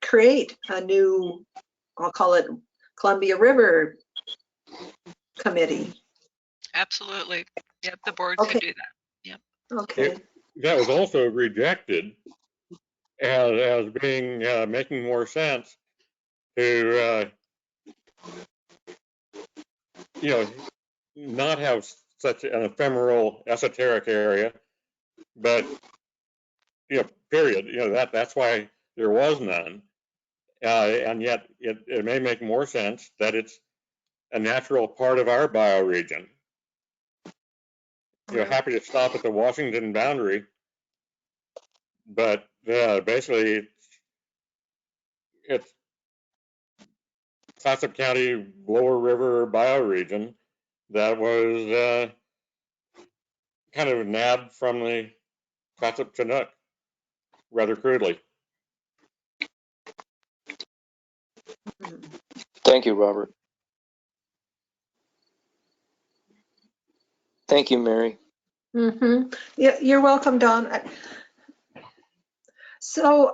create a new, I'll call it Columbia River Committee? Absolutely. Yep, the board Okay. could do that. Yep. Okay. That was also rejected as being making more sense to not have such an ephemeral, esoteric area, but period. That's why there was none, and yet it may make more sense that it's a natural part of our bioregion. Happy to stop at the Washington boundary, but basically it's Clatsop County Lower River bioregion that was kind of nabbed from the Clatsop Chinook, rather crudely. Thank you, Robert. Thank you, Mary. Mm-hmm. Yeah, you're welcome, Don. So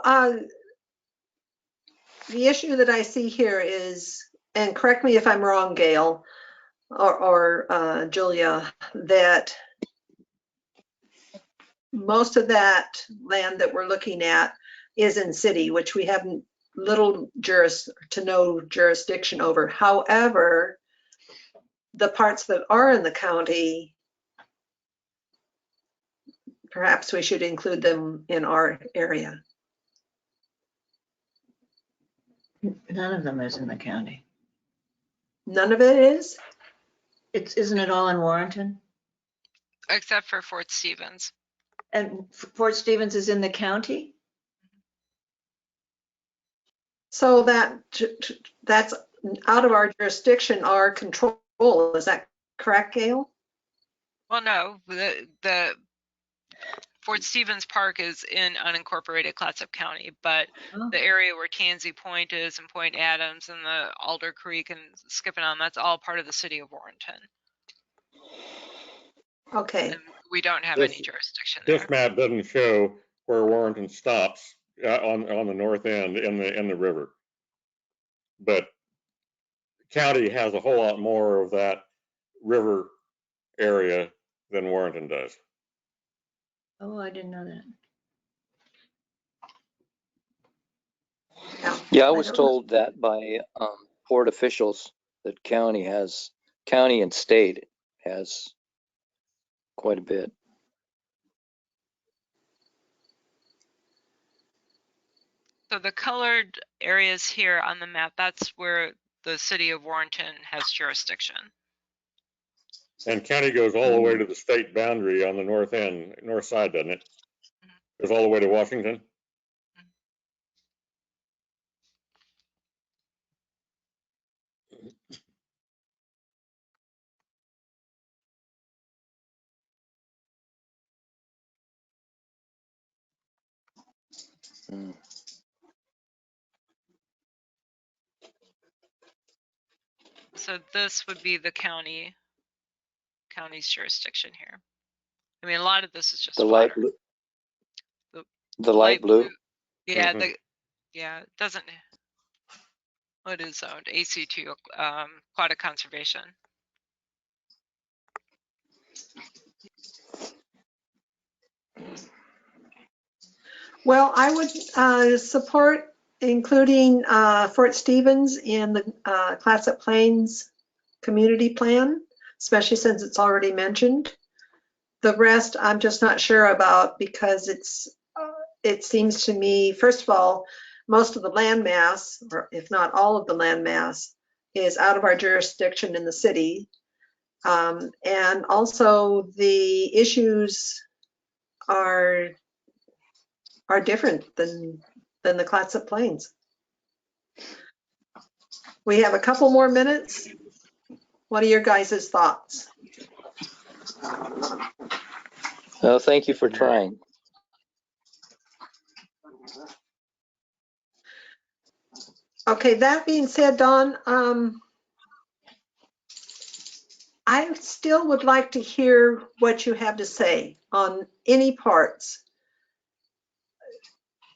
the issue that I see here is, and correct me if I'm wrong, Gail or Julia, that most of that land that we're looking at is in city, which we have little to no jurisdiction over. However, the parts that are in the county, perhaps we should include them in our area. None of them is in the county. None of it is? Isn't it all in Warrenton? Except for Fort Stevens. And Fort Stevens is in the county? So that's out of our jurisdiction, our control. Is that correct, Gail? Well, no, the Fort Stevens Park is in unincorporated Clatsop County, but the area where Tansy Point is and Point Adams and the Alder Creek and Skipping On, that's all part of the city of Warrenton. Okay. And we don't have any jurisdiction there. This map doesn't show where Warrenton stops on the north end in the river, but county has a whole lot more of that river area than Warrenton does. Oh, I didn't know that. Yeah, I was told that by port officials that county and state has quite a bit. So the colored areas here on the map, that's where the city of Warrenton has jurisdiction. And county goes all the way to the state boundary on the north side, doesn't it? Goes all the way to Washington. So this would be the county's jurisdiction here. I mean, a lot of this is just The light water. blue. The The light blue. Yeah, Mhm. it doesn't. What is zoned? AC2 aquatic conservation. Well, I would support including Fort Stevens in the Clatsop Plains community plan, especially since it's already mentioned. The rest, I'm just not sure about because it seems to me, first of all, most of the land mass, or if not all of the land mass, is out of our jurisdiction in the city. And also the issues are different than the Clatsop Plains. We have a couple more minutes. What are your guys' thoughts? Well, thank you for trying. Okay, that being said, Dawn, I still would like to hear what you have to say on any parts.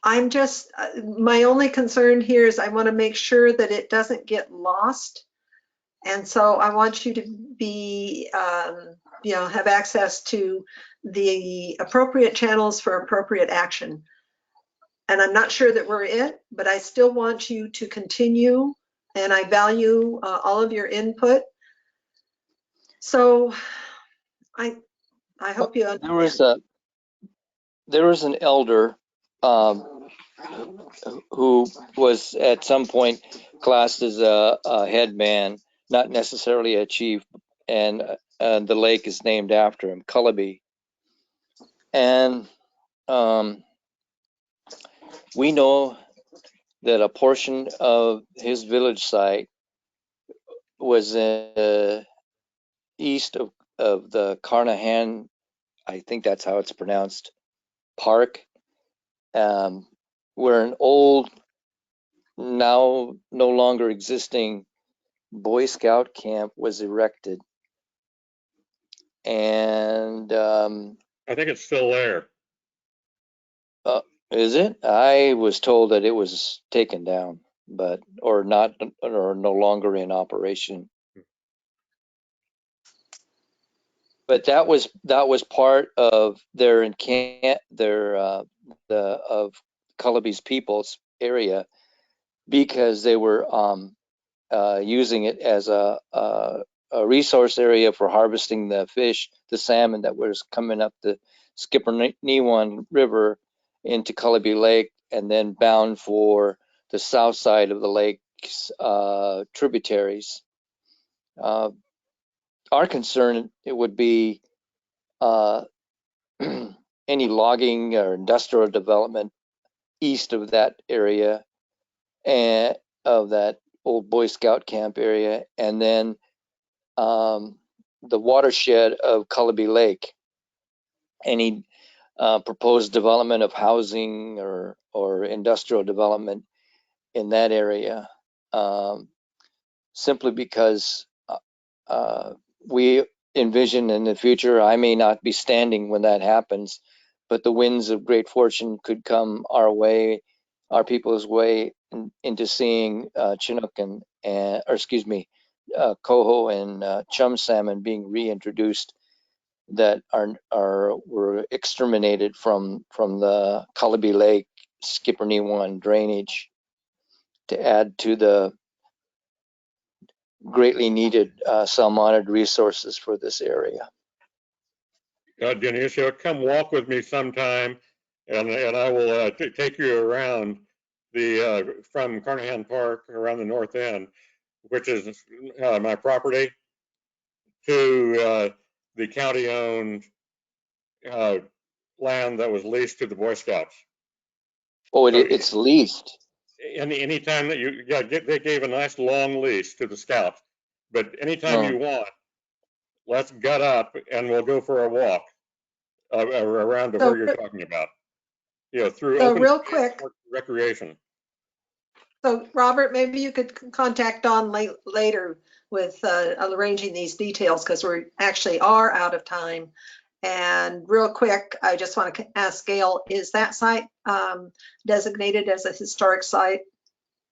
I'm just, my only concern here is I want to make sure that it doesn't get lost. And so I want you to be, have access to the appropriate channels for appropriate action. And I'm not sure that we're it, but I still want you to continue, and I value all of your input. So I hope you understand. There was an elder who was at some point classed as a head man, not necessarily a chief, and the lake is named after him, Cullaby. And we know that a portion of his village site was east of the Carnahan, I think that's how it's pronounced, park, where an old, now no longer existing Boy Scout camp was erected. And I think it's still there. is it? I was told that it was taken down, but or no longer in operation. But that was part of their of Cullaby's people's area, because they were using it as a resource area for harvesting the fish, the salmon that was coming up the Skippernewan River into Cullaby Lake, and then bound for the south side of the lake's tributaries. Our concern, it would be any logging or industrial development east of that area, and of that old Boy Scout camp area, and then the watershed of Cullaby Lake. Any proposed development of housing or industrial development in that area, simply because we envision in the future, I may not be standing when that happens, but the winds of great fortune could come our way, our people's way, into seeing Chinook coho and chum salmon being reintroduced that were exterminated from the Cullaby Lake Skippernewan drainage, to add to the greatly needed salmonid resources for this area. Dionisio, come walk with me sometime, and I will take you around from Carnahan Park around the north end, which is my property, to the county-owned land that was leased to the Boy Scouts. Oh, it's leased. Anytime that they gave a nice long lease to the Scouts, but anytime you want, let's gut up and we'll go for a walk around to where you're talking about. Through So open real space quick, recreation. So Robert, maybe you could contact Dawn later with arranging these details because we actually are out of time. And real quick, I just want to ask Gail, is that site designated as a historic site?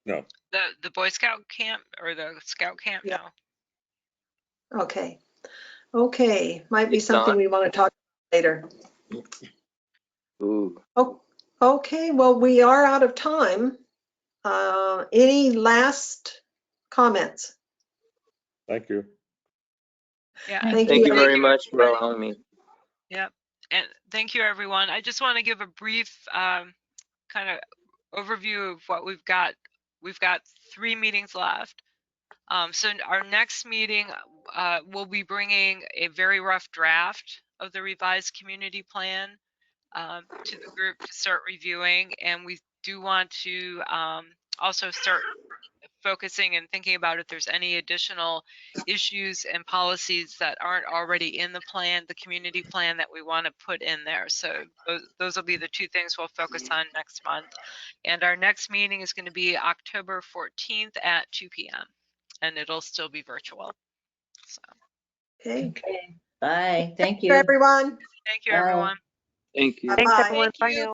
No. The Boy Scout camp or the Scout camp? Yeah. No. Okay. Okay, might be It's something not. we want to talk about later. Ooh. Oh, okay, well, we are out of time. Any last comments? Thank you. Yeah. Thank Thank you. you very you, much for everybody. allowing me. Yep. And thank you, everyone. I just want to give a brief kind of overview of what we've got. We've got 3 meetings left. So our next meeting, we'll be bringing a very rough draft of the revised community plan to the group to start reviewing. And we do want to also start focusing and thinking about if there's any additional issues and policies that aren't already in the plan, the community plan, that we want to put in there. So those will be the 2 things we'll focus on next month. And our next meeting is going to be October 14th at 2 p.m. and it'll still be virtual. So Okay, Okay, bye. Thank you. everyone. thank you, Bye. everyone. Thank you. Thanks, Bye-bye. everyone. Thank Bye you. now.